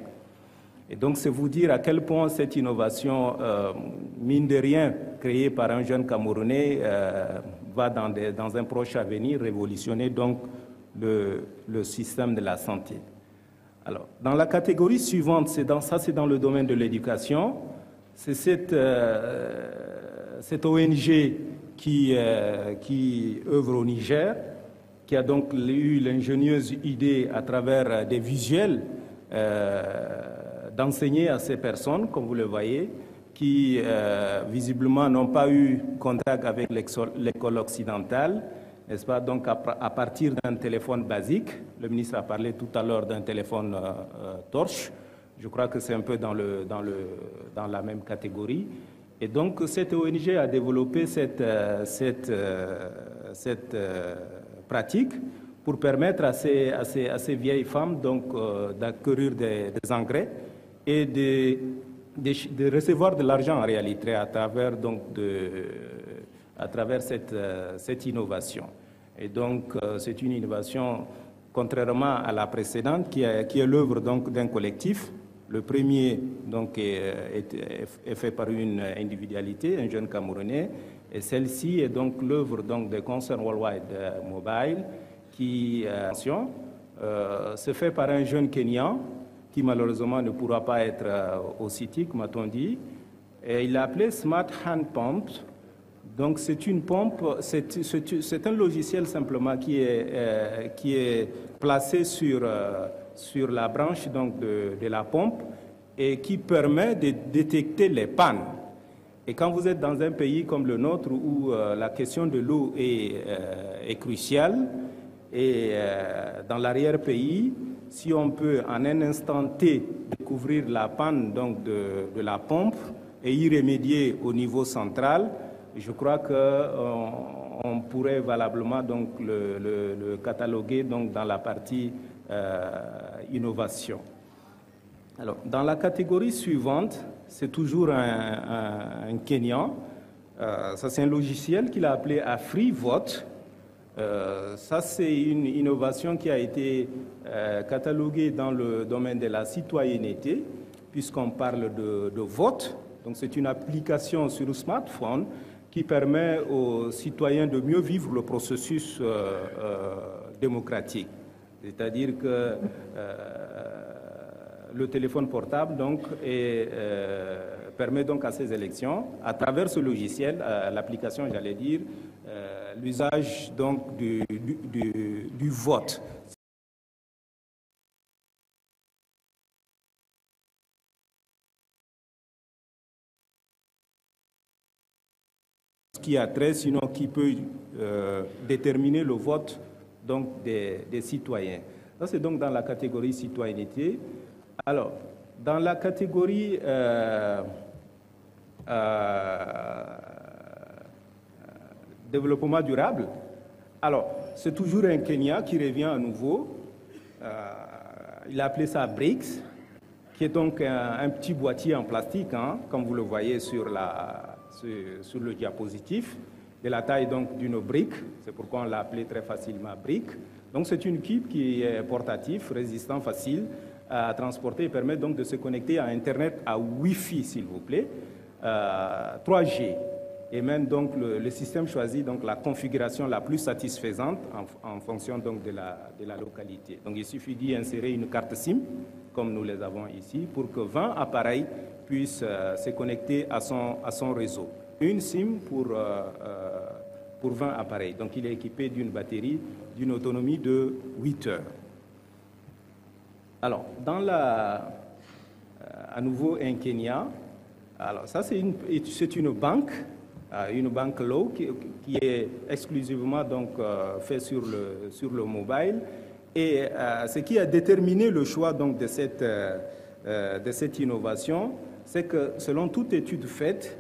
Speaker 8: Et donc c'est vous dire à quel point cette innovation, mine de rien, créée par un jeune Camerounais, va dans un proche avenir révolutionner donc le système de la santé. Alors, dans la catégorie suivante, c'est dans le domaine de l'éducation. C'est cette ONG qui œuvre au Niger, qui a donc eu l'ingénieuse idée à travers des visuels d'enseigner à ces personnes, comme vous le voyez, qui visiblement n'ont pas eu contact avec l'école occidentale, n'est-ce pas? Donc à partir d'un téléphone basique, le ministre a parlé tout à l'heure d'un téléphone torche, Je crois que c'est un peu dans la même catégorie. Et donc, cette ONG a développé cette pratique pour permettre à ces vieilles femmes d'acquérir des engrais et de recevoir de l'argent en réalité à travers cette innovation. Et donc, c'est une innovation, contrairement à la précédente, qui est l'œuvre d'un collectif. Le premier donc, est fait par une individualité, un jeune Camerounais, et celle-ci est donc l'œuvre de Concern Worldwide Mobile, qui se fait par un jeune Kenyan qui malheureusement ne pourra pas être au CITIC, m'a-t-on dit. Et il l'a appelé Smart Hand Pump. Donc c'est une pompe, c'est un logiciel simplement qui est placé sur la branche donc, de la pompe et qui permet de détecter les pannes. Et quand vous êtes dans un pays comme le nôtre où la question de l'eau est cruciale, et dans l'arrière-pays, si on peut en un instant T découvrir la panne donc, de la pompe et y remédier au niveau central, je crois qu'on pourrait valablement donc, le cataloguer donc, dans la partie innovation. Alors, dans la catégorie suivante, c'est toujours un Kenyan. Ça, c'est un logiciel qu'il a appelé AfriVote. Ça, c'est une innovation qui a été cataloguée dans le domaine de la citoyenneté, puisqu'on parle de vote. Donc, c'est une application sur le smartphone qui permet aux citoyens de mieux vivre le processus démocratique. C'est-à-dire que le téléphone portable donc, permet donc à ces élections, à travers ce logiciel, l'application, j'allais dire, l'usage donc du vote. Qui a trait, sinon qui peut déterminer le vote donc, des citoyens. Ça, c'est donc dans la catégorie citoyenneté. Alors, dans la catégorie développement durable, alors, c'est toujours un Kenya qui revient à nouveau. Il a appelé ça BRICS, qui est donc un petit boîtier en plastique, hein, comme vous le voyez sur le diapositif, de la taille donc d'une brique. C'est pourquoi on l'a appelé très facilement brique. Donc, c'est une équipe qui est portatif, résistant, facile à transporter et permet donc de se connecter à Internet à Wi-Fi, s'il vous plaît, 3G. Et même donc le système choisit donc la configuration la plus satisfaisante en fonction donc de la localité. Donc il suffit d'y insérer une carte SIM, comme nous les avons ici, pour que 20 appareils puissent se connecter à son réseau. Une SIM pour 20 appareils. Donc il est équipé d'une batterie d'une autonomie de 8 heures. Alors, à nouveau un Kenya. Alors ça c'est une banque. Une banque Low qui est exclusivement donc fait sur le mobile, et ce qui a déterminé le choix donc de cette innovation, c'est que selon toute étude faite,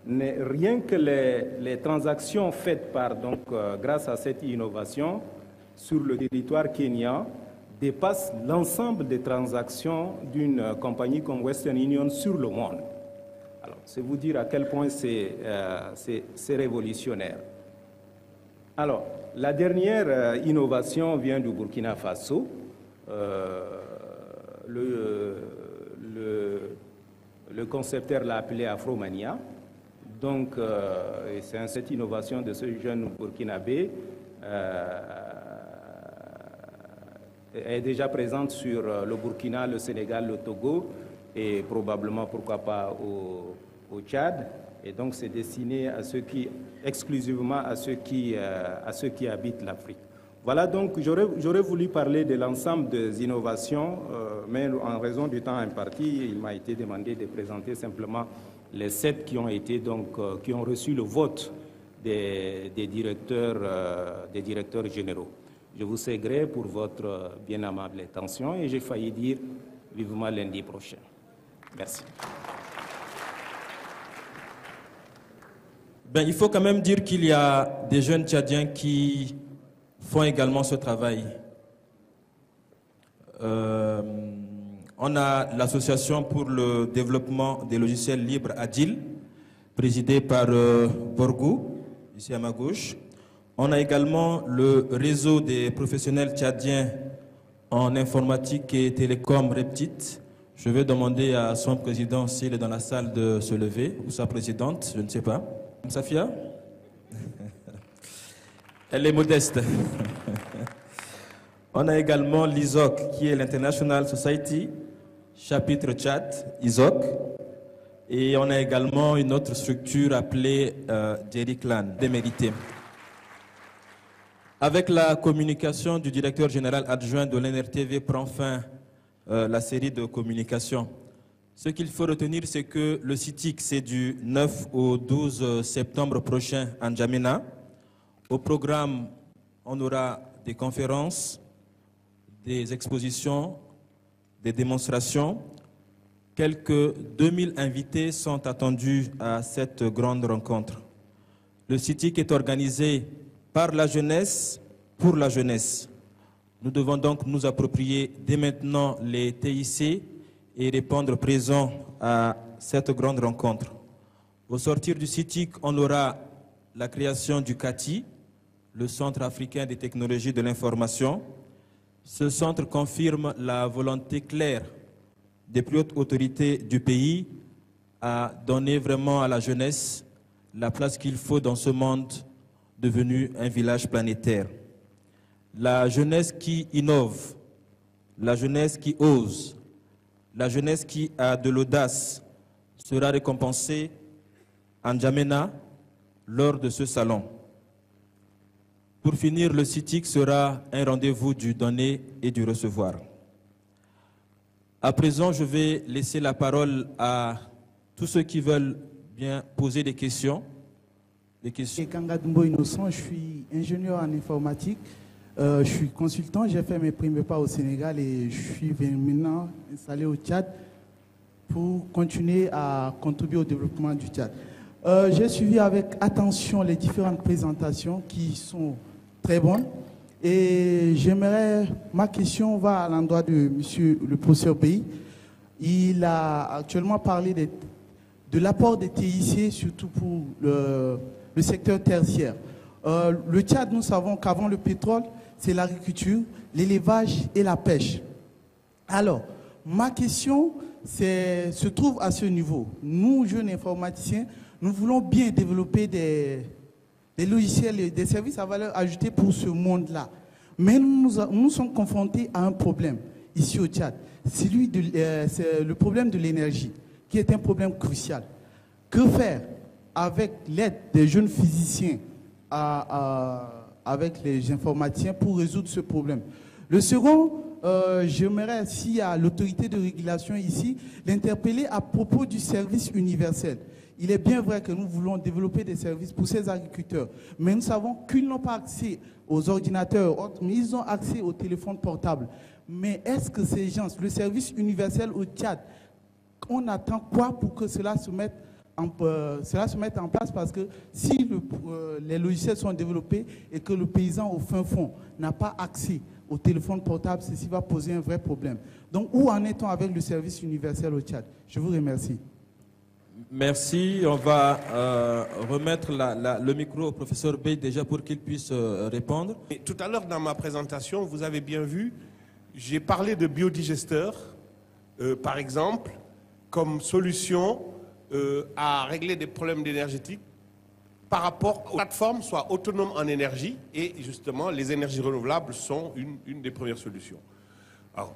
Speaker 8: rien que les transactions faites grâce à cette innovation sur le territoire kenyan dépassent l'ensemble des transactions d'une compagnie comme Western Union sur le monde. Alors, c'est vous dire à quel point c'est révolutionnaire. Alors, la dernière innovation vient du Burkina Faso. Le concepteur l'a appelé Afromania. Donc, c'est cette innovation de ce jeune Burkinabé est déjà présente sur le Burkina, le Sénégal, le Togo, et probablement, pourquoi pas, au Tchad. Et donc, c'est destiné exclusivement à ceux qui habitent l'Afrique. Voilà, donc, j'aurais voulu parler de l'ensemble des innovations, mais en raison du temps imparti, il m'a été demandé de présenter simplement les 7 qui ont reçu le vote des directeurs généraux. Je vous sais gré pour votre bien amable attention, et j'ai failli dire vivement lundi prochain. Merci.
Speaker 4: Il faut quand même dire qu'il y a des jeunes Tchadiens qui font également ce travail. On a l'Association pour le développement des logiciels libres ADIL, présidée par Borgou, ici à ma gauche. On a également le réseau des professionnels tchadiens en informatique et télécom Reptit. Je vais demander à son président s'il est dans la salle de se lever, ou sa présidente, je ne sais pas. Safia? Elle est modeste. On a également l'ISOC, qui est l'International Society, chapitre Tchad, ISOC. Et on a également une autre structure appelée Jerry Clan, démérité. Avec la communication du directeur général adjoint de l'NRTV prend fin la série de communications. Ce qu'il faut retenir, c'est que le CITIC, c'est du 9 au 12 septembre prochain à N'Djamena. Au programme, on aura des conférences, des expositions, des démonstrations. Quelques 2000 invités sont attendus à cette grande rencontre. Le CITIC est organisé par la jeunesse, pour la jeunesse. Nous devons donc nous approprier dès maintenant les TIC et répondre présent à cette grande rencontre. Au sortir du CITIC, on aura la création du CATI, le Centre africain des technologies de l'information. Ce centre confirme la volonté claire des plus hautes autorités du pays à donner vraiment à la jeunesse la place qu'il faut dans ce monde devenu un village planétaire. La jeunesse qui innove, la jeunesse qui ose, la jeunesse qui a de l'audace sera récompensée en N'Djamena lors de ce salon. Pour finir, le CITIC sera un rendez-vous du donner et du recevoir. À présent, je vais laisser la parole à tous ceux qui veulent bien poser des questions.
Speaker 9: Kanga Dumbo Innocent, je suis ingénieur en informatique, je suis consultant, j'ai fait mes premiers pas au Sénégal et je suis maintenant installé au Tchad pour continuer à contribuer au développement du Tchad. J'ai suivi avec attention les différentes présentations qui sont très bonnes et ma question va à l'endroit de monsieur le professeur Bey. Il a actuellement parlé de l'apport des TIC, surtout pour le secteur tertiaire. Le Tchad, nous savons qu'avant le pétrole, c'est l'agriculture, l'élevage et la pêche. Alors, ma question se trouve à ce niveau. Nous, jeunes informaticiens, nous voulons bien développer des logiciels et des services à valeur ajoutée pour ce monde-là. Mais nous sommes confrontés à un problème ici au Tchad. C'est le problème de l'énergie, qui est un problème crucial. Que faire avec l'aide des jeunes physiciens avec les informaticiens pour résoudre ce problème? Le second, j'aimerais, s'il y a l'autorité de régulation ici, l'interpeller à propos du service universel. Il est bien vrai que nous voulons développer des services pour ces agriculteurs, mais nous savons qu'ils n'ont pas accès aux ordinateurs, autres, mais ils ont accès aux téléphones portables. Mais est-ce que ces gens, le service universel au Tchad, on attend quoi pour que cela se mette en place? Parce que si les logiciels sont développés et que le paysan au fin fond n'a pas accès au téléphone portable, ceci va poser un vrai problème. Donc, où en est-on avec le service universel au Tchad? Je vous remercie.
Speaker 4: Merci. On va remettre le micro au professeur Bey déjà pour qu'il puisse répondre.
Speaker 6: Et tout à l'heure, dans ma présentation, vous avez bien vu, j'ai parlé de biodigesteurs, par exemple, comme solution à régler des problèmes énergétiques par rapport aux plateformes soient autonomes en énergie et justement les énergies renouvelables sont une des premières solutions. Alors,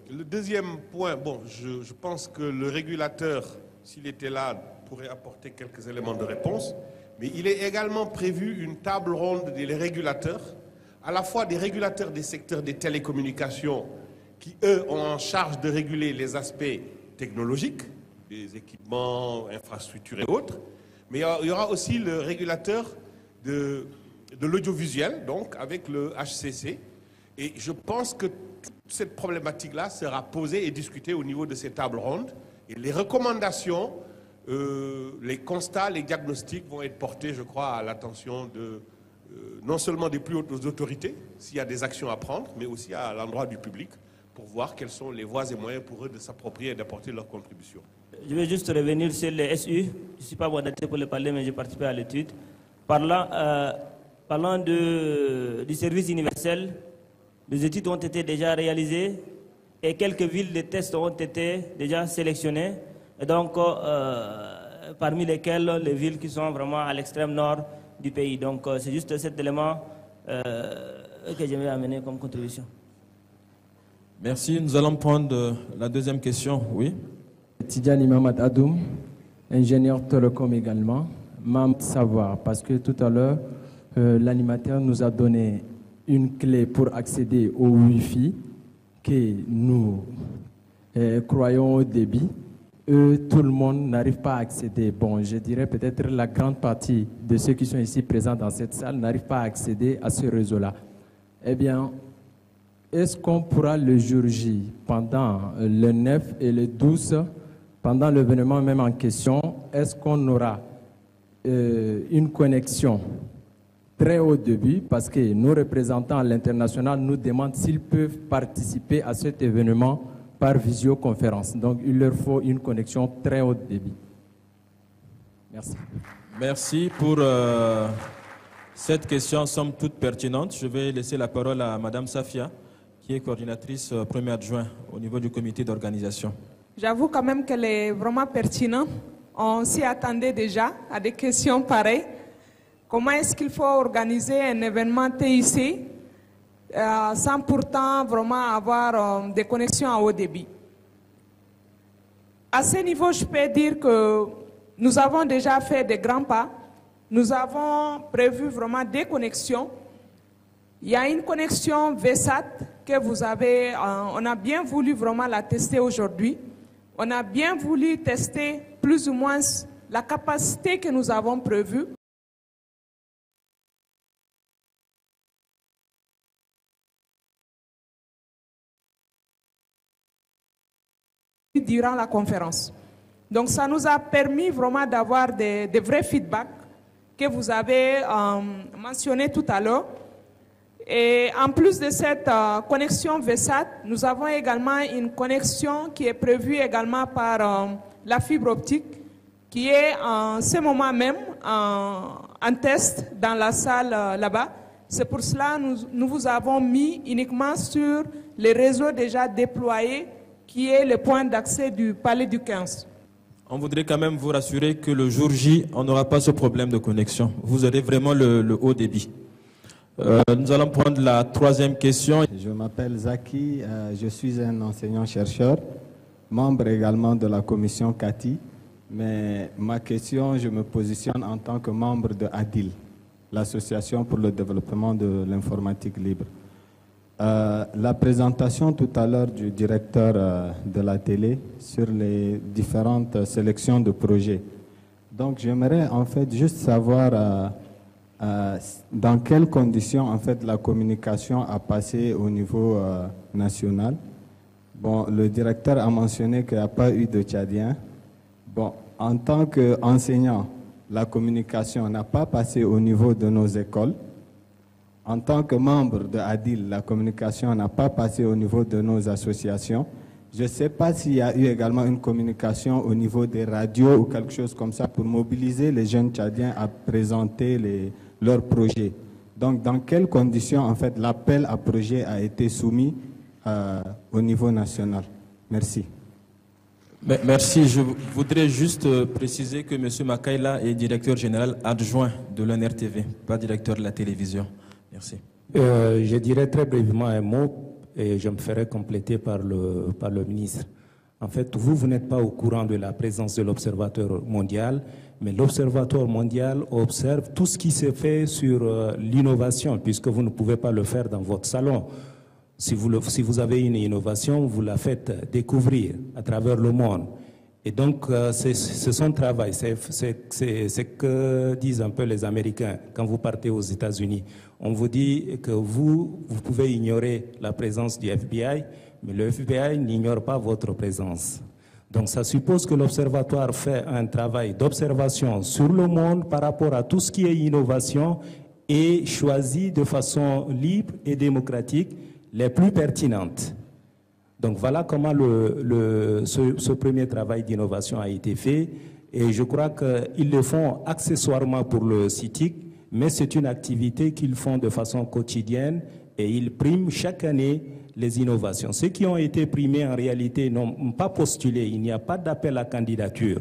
Speaker 6: le deuxième point, bon, je pense que le régulateur, s'il était là, pourrait apporter quelques éléments de réponse, mais il est également prévu une table ronde des régulateurs, à la fois des régulateurs des secteurs des télécommunications qui, eux, ont en charge de réguler les aspects technologiques, des équipements, infrastructures et autres, mais il y aura aussi le régulateur de l'audiovisuel, donc avec le HCC, Et je pense que toute cette problématique-là sera posée et discutée au niveau de ces tables rondes. Et les recommandations, les constats, les diagnostics vont être portés, je crois, à l'attention de non seulement des plus hautes autorités, s'il y a des actions à prendre, mais aussi à l'endroit du public, pour voir quelles sont les voies et moyens pour eux de s'approprier et d'apporter leur contribution.
Speaker 7: Je vais juste revenir sur les SU. Je ne suis pas mandaté pour le parler, mais j'ai participé à l'étude. Parlant du service universel, les études ont été déjà réalisées et quelques villes de test ont été déjà sélectionnées. Et donc, parmi lesquelles les villes qui sont vraiment à l'extrême nord du pays. Donc, c'est juste cet élément que j'aimerais amener comme contribution.
Speaker 4: Merci. Nous allons prendre la deuxième question. Oui.
Speaker 2: Tidjani Mamad Adoum, ingénieur télécom également. Membre savoir, parce que tout à l'heure, l'animateur nous a donné une clé pour accéder au Wi-Fi que nous croyons au débit. Tout le monde n'arrive pas à accéder. Bon, je dirais peut-être la grande partie de ceux qui sont ici présents dans cette salle n'arrivent pas à accéder à ce réseau-là. Eh bien, est-ce qu'on pourra le jour J, pendant le 9 et le 12, pendant l'événement même en question, est-ce qu'on aura une connexion très haut débit, parce que nos représentants à l'international nous demandent s'ils peuvent participer à cet événement par visioconférence. Donc, il leur faut une connexion très haut débit. Merci.
Speaker 4: Merci pour cette question, somme toute pertinente. Je vais laisser la parole à Madame Safia, qui est coordinatrice premier adjoint au niveau du comité d'organisation.
Speaker 5: J'avoue quand même qu'elle est vraiment pertinente. On s'y attendait déjà à des questions pareilles. Comment est-ce qu'il faut organiser un événement TIC sans pourtant vraiment avoir des connexions à haut débit? À ce niveau, je peux dire que nous avons déjà fait des grands pas. Nous avons prévu vraiment des connexions. Il y a une connexion VSAT que vous avez, on a bien voulu vraiment la tester aujourd'hui. On a bien voulu tester plus ou moins la capacité que nous avons prévue. Durant la conférence. Donc ça nous a permis vraiment d'avoir des vrais feedbacks que vous avez mentionné tout à l'heure. Et en plus de cette connexion VSAT, nous avons également une connexion qui est prévue également par la fibre optique, qui est en ce moment même en test dans la salle là-bas. C'est pour cela que nous vous avons mis uniquement sur les réseaux déjà déployés, qui est le point d'accès du Palais du 15.
Speaker 4: On voudrait quand même vous rassurer que le jour J, on n'aura pas ce problème de connexion. Vous aurez vraiment le haut débit. Nous allons prendre la troisième question.
Speaker 10: Je m'appelle Zaki, je suis un enseignant-chercheur, membre également de la commission CATI, mais ma question, je me positionne en tant que membre de ADIL, l'Association pour le développement de l'informatique libre. La présentation tout à l'heure du directeur de la télé sur les différentes sélections de projets. Donc j'aimerais en fait juste savoir dans quelles conditions en fait la communication a passé au niveau national. Bon, le directeur a mentionné qu'il n'y a pas eu de Tchadiens. Bon, en tant qu'enseignant, la communication n'a pas passé au niveau de nos écoles. En tant que membre de ADIL, la communication n'a pas passé au niveau de nos associations. Je ne sais pas s'il y a eu également une communication au niveau des radios ou quelque chose comme ça pour mobiliser les jeunes Tchadiens à présenter leurs projets. Donc, dans quelles conditions, en fait, l'appel à projet a été soumis au niveau national? Merci.
Speaker 4: Merci. Je voudrais juste préciser que M. Makaila est directeur général adjoint de l'ONRTV, pas directeur de la télévision. Merci.
Speaker 11: Je dirais très brièvement un mot et je me ferai compléter par le ministre. En fait, vous n'êtes pas au courant de la présence de l'Observatoire mondial, mais l'Observatoire mondial observe tout ce qui se fait sur l'innovation, puisque vous ne pouvez pas le faire dans votre salon. Si vous avez une innovation, vous la faites découvrir à travers le monde. Et donc, c'est son travail, c'est que disent un peu les Américains quand vous partez aux États-Unis. On vous dit que vous pouvez ignorer la présence du FBI, mais le FBI n'ignore pas votre présence. Donc, ça suppose que l'Observatoire fait un travail d'observation sur le monde par rapport à tout ce qui est innovation et choisit de façon libre et démocratique les plus pertinentes. Donc voilà comment ce premier travail d'innovation a été fait, et je crois qu'ils le font accessoirement pour le CITIC, mais c'est une activité qu'ils font de façon quotidienne et ils priment chaque année les innovations. Ceux qui ont été primés en réalité n'ont pas postulé, il n'y a pas d'appel à candidature.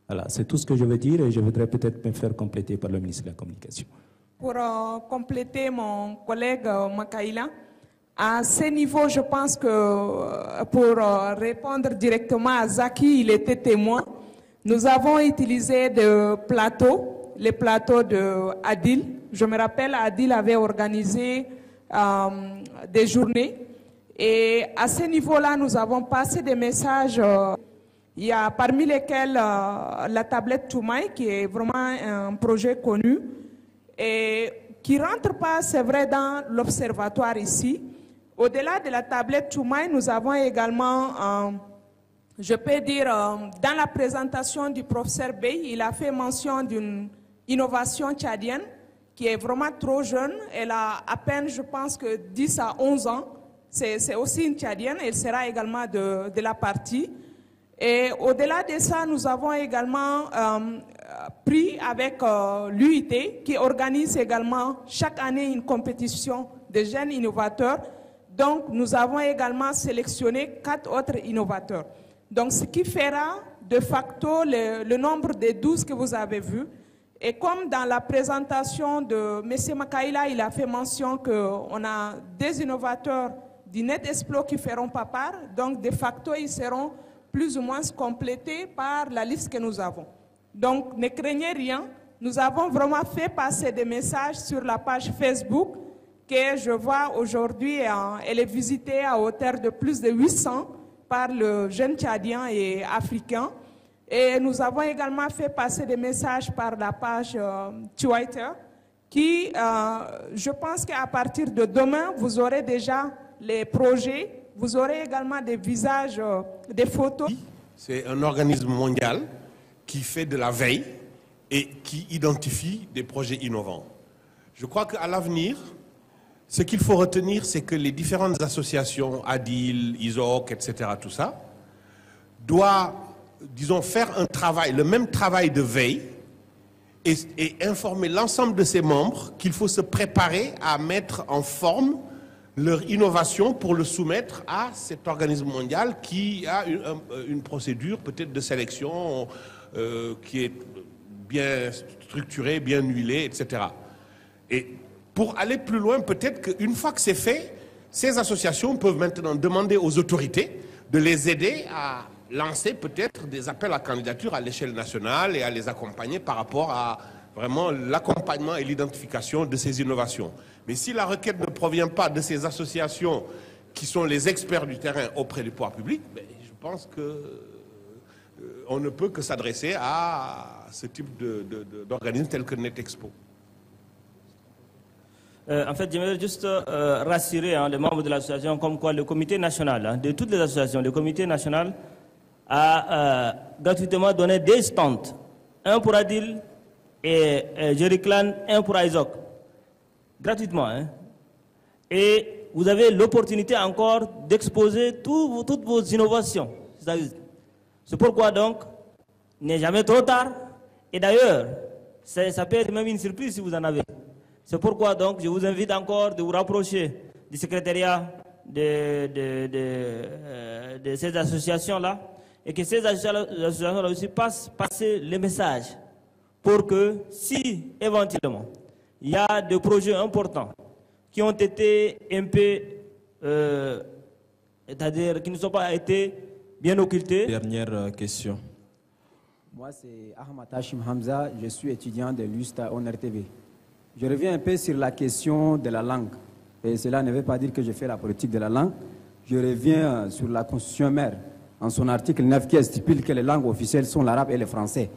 Speaker 11: Voilà, c'est tout ce que je veux dire et je voudrais peut-être me faire compléter par le ministre de la Communication.
Speaker 5: Pour compléter mon collègue Makaila, à ce niveau, je pense que pour répondre directement à Zaki, il était témoin. Nous avons utilisé des plateaux, les plateaux de Adil. Je me rappelle, Adil avait organisé des journées. Et à ce niveau-là, nous avons passé des messages. Il y a parmi lesquels la tablette Toumaï, qui est vraiment un projet connu et qui ne rentre pas, c'est vrai, dans l'observatoire ici. Au-delà de la tablette Toumaï, nous avons également, je peux dire, dans la présentation du professeur Bey, il a fait mention d'une innovation tchadienne qui est vraiment trop jeune. Elle a à peine, je pense, que 10 à 11 ans. C'est aussi une tchadienne, elle sera également de la partie. Et au-delà de ça, nous avons également pris avec l'UIT qui organise également chaque année une compétition de jeunes innovateurs. Donc, nous avons également sélectionné 4 autres innovateurs. Donc, ce qui fera de facto le nombre de 12 que vous avez vus. Et comme dans la présentation de M. Makaila, il a fait mention qu'on a des innovateurs du NetExplo qui ne feront pas part. Donc, de facto, ils seront plus ou moins complétés par la liste que nous avons. Donc, ne craignez rien. Nous avons vraiment fait passer des messages sur la page Facebook que je vois aujourd'hui, elle est visitée à hauteur de plus de 800 par le jeune Tchadien et Africain. Et nous avons également fait passer des messages par la page Twitter qui, je pense qu'à partir de demain, vous aurez déjà les projets, vous aurez également des visages, des photos.
Speaker 6: C'est un organisme mondial qui fait de la veille et qui identifie des projets innovants. Je crois qu'à l'avenir, ce qu'il faut retenir, c'est que les différentes associations, ADIL, ISOC, etc., tout ça, doivent, disons, faire un travail, le même travail de veille et informer l'ensemble de ses membres qu'il faut se préparer à mettre en forme leur innovation pour le soumettre à cet organisme mondial qui a une procédure peut-être de sélection qui est bien structurée, bien huilée, etc. Et pour aller plus loin, peut-être qu'une fois que c'est fait, ces associations peuvent maintenant demander aux autorités de les aider à lancer peut-être des appels à candidature à l'échelle nationale et à les accompagner par rapport à vraiment l'accompagnement et l'identification de ces innovations. Mais si la requête ne provient pas de ces associations qui sont les experts du terrain auprès du pouvoir public, je pense qu'on ne peut que s'adresser à ce type d'organisme tel que NetExplo.
Speaker 7: En fait, j'aimerais juste rassurer les membres de l'association comme quoi le comité national, de toutes les associations, le comité national a gratuitement donné des stands, un pour Adil et Jerry Clan, un pour ISOC, gratuitement. Et vous avez l'opportunité encore d'exposer toutes vos innovations. C'est pourquoi donc, il n'est jamais trop tard. Et d'ailleurs, ça peut être même une surprise si vous en avez. C'est pourquoi donc je vous invite encore de vous rapprocher du secrétariat de ces associations-là et que ces associations-là aussi passer le message pour que si éventuellement il y a des projets importants qui ont été un peu, c'est-à-dire qui ne sont pas été bien occultés.
Speaker 12: Dernière question.
Speaker 13: Moi c'est Ahmad Hashim Hamza, je suis étudiant de l'USTA ONRTV. Je reviens un peu sur la question de la langue. Et cela ne veut pas dire que je fais la politique de la langue. Je reviens sur la constitution mère. en son article 9 qui stipule que les langues officielles sont l'arabe et le français.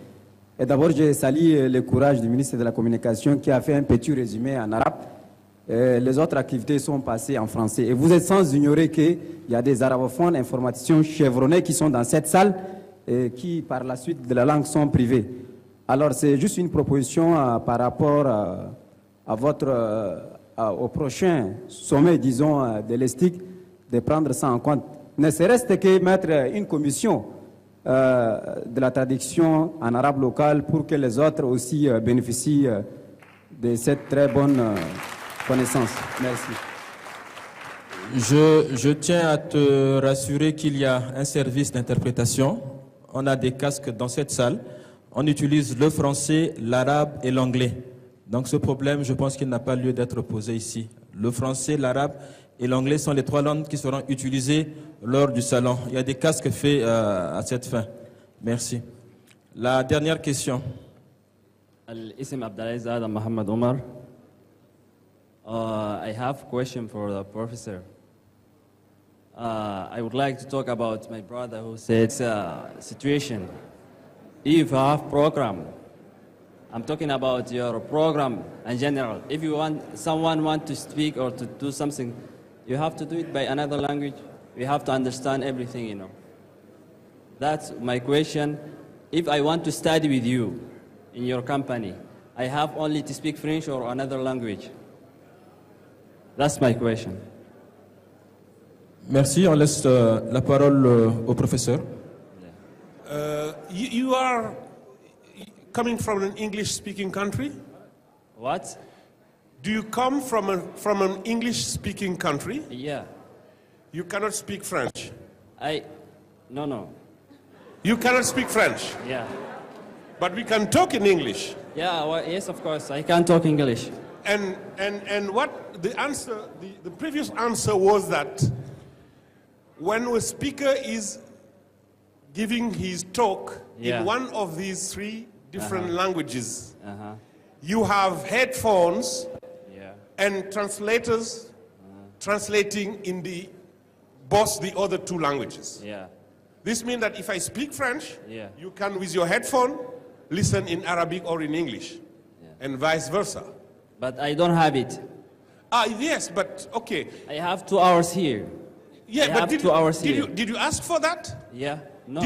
Speaker 13: Et d'abord, je salue le courage du ministre de la Communication qui a fait un petit résumé en arabe. Les autres activités sont passées en français. Et vous êtes sans ignorer qu'il y a des arabophones informaticiens chevronnés qui sont dans cette salle et qui, par la suite de la langue, sont privés. Alors, c'est juste une proposition par rapport à au prochain sommet, disons, de l'ESTIC, de prendre ça en compte. Ne serait-ce que mettre une commission de la traduction en arabe local pour que les autres aussi bénéficient de cette très bonne connaissance. Merci.
Speaker 4: Je tiens à te rassurer qu'il y a un service d'interprétation. On a des casques dans cette salle. On utilise le français, l'arabe et l'anglais. Donc ce problème, je pense qu'il n'a pas lieu d'être posé ici. Le français, l'arabe et l'anglais sont les 3 langues qui seront utilisées lors du salon. Il y a des casques faits à cette fin. Merci. La dernière question.
Speaker 12: Al-Ism Abdelaziz Adam Mohamed Omar. I have a question for the professor. I would like to talk about my brother who said situation. If you have program, I'm talking about your program in general. If you someone want to speak or to do something, you have to do it by another language. You have to understand everything, you know. That's my question. If I want to study with you in your company, I have only to speak French or another language. That's my question.
Speaker 4: Merci. On laisse la parole au professeur.
Speaker 6: You are coming from an English-speaking country?
Speaker 12: What?
Speaker 6: Do you come from an English-speaking country?
Speaker 12: Yeah.
Speaker 6: You cannot speak French?
Speaker 12: No.
Speaker 6: You cannot speak French?
Speaker 12: Yeah.
Speaker 6: But we can talk in English?
Speaker 12: Yeah, well, yes, of course. I can talk English.
Speaker 6: And what the answer, the previous answer was that when a speaker is giving his talk in one of these 3 different languages, you have headphones and translators translating in both the other 2 languages.
Speaker 12: Yeah.
Speaker 6: This means that if I speak French, you can, with your headphone, listen in Arabic or in English, and vice versa.
Speaker 12: But I don't have it.
Speaker 6: Yes, but okay.
Speaker 12: I have 2 hours here.
Speaker 6: Yeah,
Speaker 12: I
Speaker 6: but
Speaker 12: have 2 hours here.
Speaker 6: Did you ask for that?
Speaker 12: Yeah, no.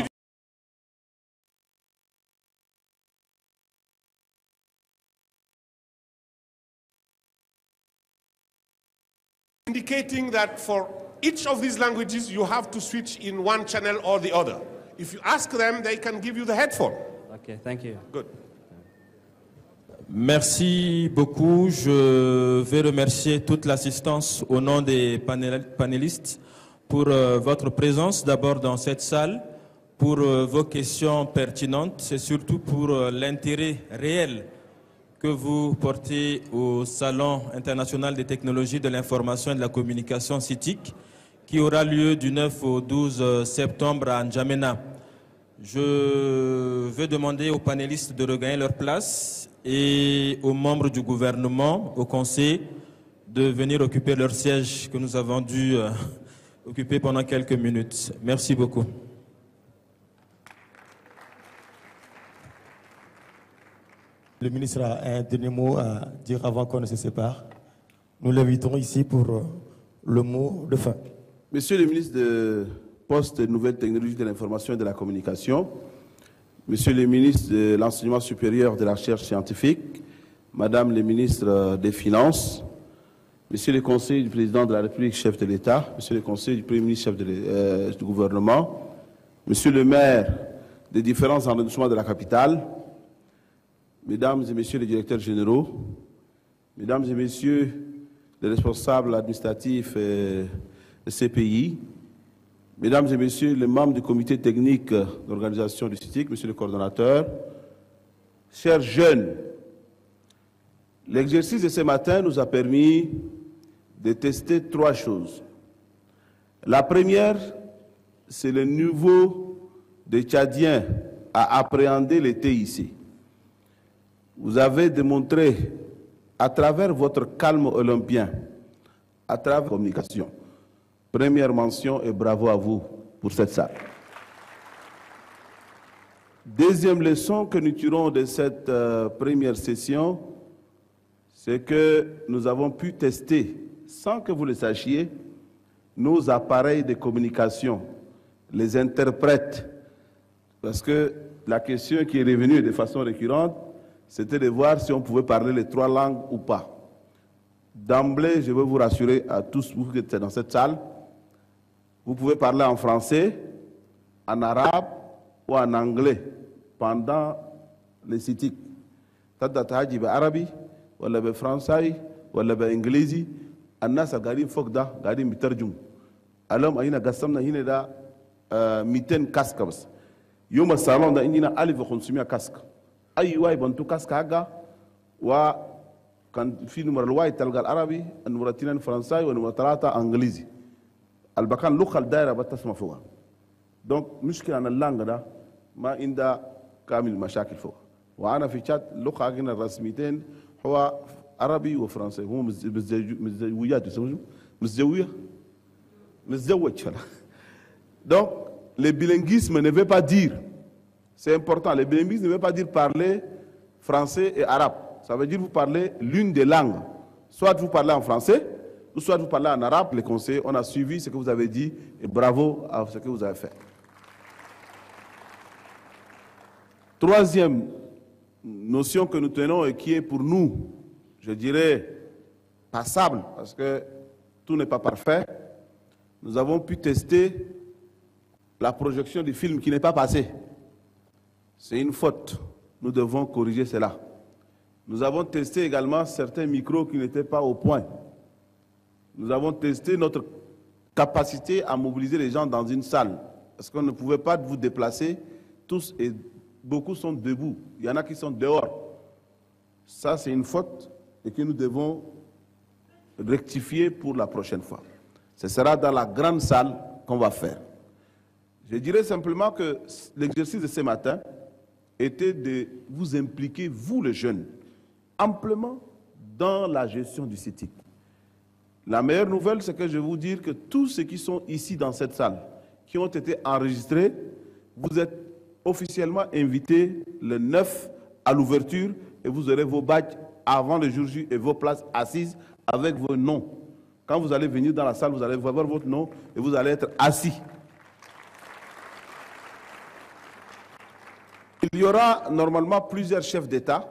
Speaker 6: Indicating that for each of these languages, you have to switch in one channel or the other. If you ask them, they can give you the headphone.
Speaker 12: Okay, thank you.
Speaker 6: Good.
Speaker 4: Merci beaucoup. Je vais remercier toute l'assistance au nom des panélistes pour votre présence d'abord dans cette salle, pour vos questions pertinentes. C'est surtout pour l'intérêt réel que vous portez au Salon international des technologies de l'information et de la communication CITIC, qui aura lieu du 9 au 12 septembre à N'Djamena. Je vais demander aux panélistes de regagner leur place et aux membres du gouvernement, au Conseil, de venir occuper leur siège que nous avons dû occuper pendant quelques minutes. Merci beaucoup.
Speaker 1: Le ministre a un dernier mot à dire avant qu'on ne se sépare. Nous l'invitons ici pour le mot de fin.
Speaker 3: Monsieur le ministre de Postes et Nouvelles Technologies de l'Information et de la Communication, Monsieur le ministre de l'Enseignement supérieur et de la Recherche scientifique, Madame le ministre des Finances, Monsieur le conseiller du président de la République, chef de l'État, Monsieur le conseiller du Premier ministre, chef du gouvernement, Monsieur le maire des différents arrondissements de la capitale, Mesdames et Messieurs les directeurs généraux, Mesdames et Messieurs les responsables administratifs de ces pays, Mesdames et Messieurs les membres du comité technique d'organisation du CITIC, Monsieur le coordonnateur, chers jeunes, l'exercice de ce matin nous a permis de tester 3 choses. La première, c'est le niveau des Tchadiens à appréhender les TIC. Vous avez démontré, à travers votre calme olympien, à travers la communication, première mention et bravo à vous pour cette salle. Deuxième leçon que nous tirons de cette première session, c'est que nous avons pu tester, sans que vous le sachiez, nos appareils de communication, les interprètes. Parce que la question qui est revenue de façon récurrente, c'était de voir si on pouvait parler les 3 langues ou pas. D'emblée, je veux vous rassurer à tous vous qui êtes dans cette salle, vous pouvez parler en français, en arabe ou en anglais pendant les CITIC. Tadda tahaji ba arabi, wala ba français, wala ba anglais, annasa gari fogda, gari mitarjum. Alam ayina gasamna hine da miten casque bas. Yoma salon da indina alif khonsumia casque. Ay way bantu casque haga wa kan fi numero way talgal arabi, numero 2 français wa numero 3 anglais. Albakan lukhal daira batasma fuwa. Donc مشكلة أنا اللغة ده ما عندها كامل مشاكل فوق. وأنا في شات اللغة عندنا الرسميتين هو عربي وفرنسي. هو مزوجات يسمونه مزوجة مزوج. Donc le bilinguisme ne veut pas dire, c'est important, le bilinguisme ne veut pas dire parler français et arabe. Ça veut dire vous parlez l'une des langues. Soit vous parlez en français, ou soit vous parlez en arabe. Les conseils, on a suivi ce que vous avez dit et bravo à ce que vous avez fait. Troisième notion que nous tenons et qui est pour nous, je dirais, passable, parce que tout n'est pas parfait, nous avons pu tester la projection du film qui n'est pas passé. C'est une faute. Nous devons corriger cela. Nous avons testé également certains micros qui n'étaient pas au point. Nous avons testé notre capacité à mobiliser les gens dans une salle, parce qu'on ne pouvait pas vous déplacer tous et beaucoup sont debout. Il y en a qui sont dehors. Ça, c'est une faute et que nous devons rectifier pour la prochaine fois. Ce sera dans la grande salle qu'on va faire. Je dirais simplement que l'exercice de ce matin était de vous impliquer, vous les jeunes, amplement dans la gestion du CITIC. La meilleure nouvelle, c'est que je vais vous dire que tous ceux qui sont ici dans cette salle, qui ont été enregistrés, vous êtes officiellement invités le 9 à l'ouverture et vous aurez vos badges avant le jour J et vos places assises avec vos noms. Quand vous allez venir dans la salle, vous allez voir votre nom et vous allez être assis. Il y aura normalement plusieurs chefs d'État,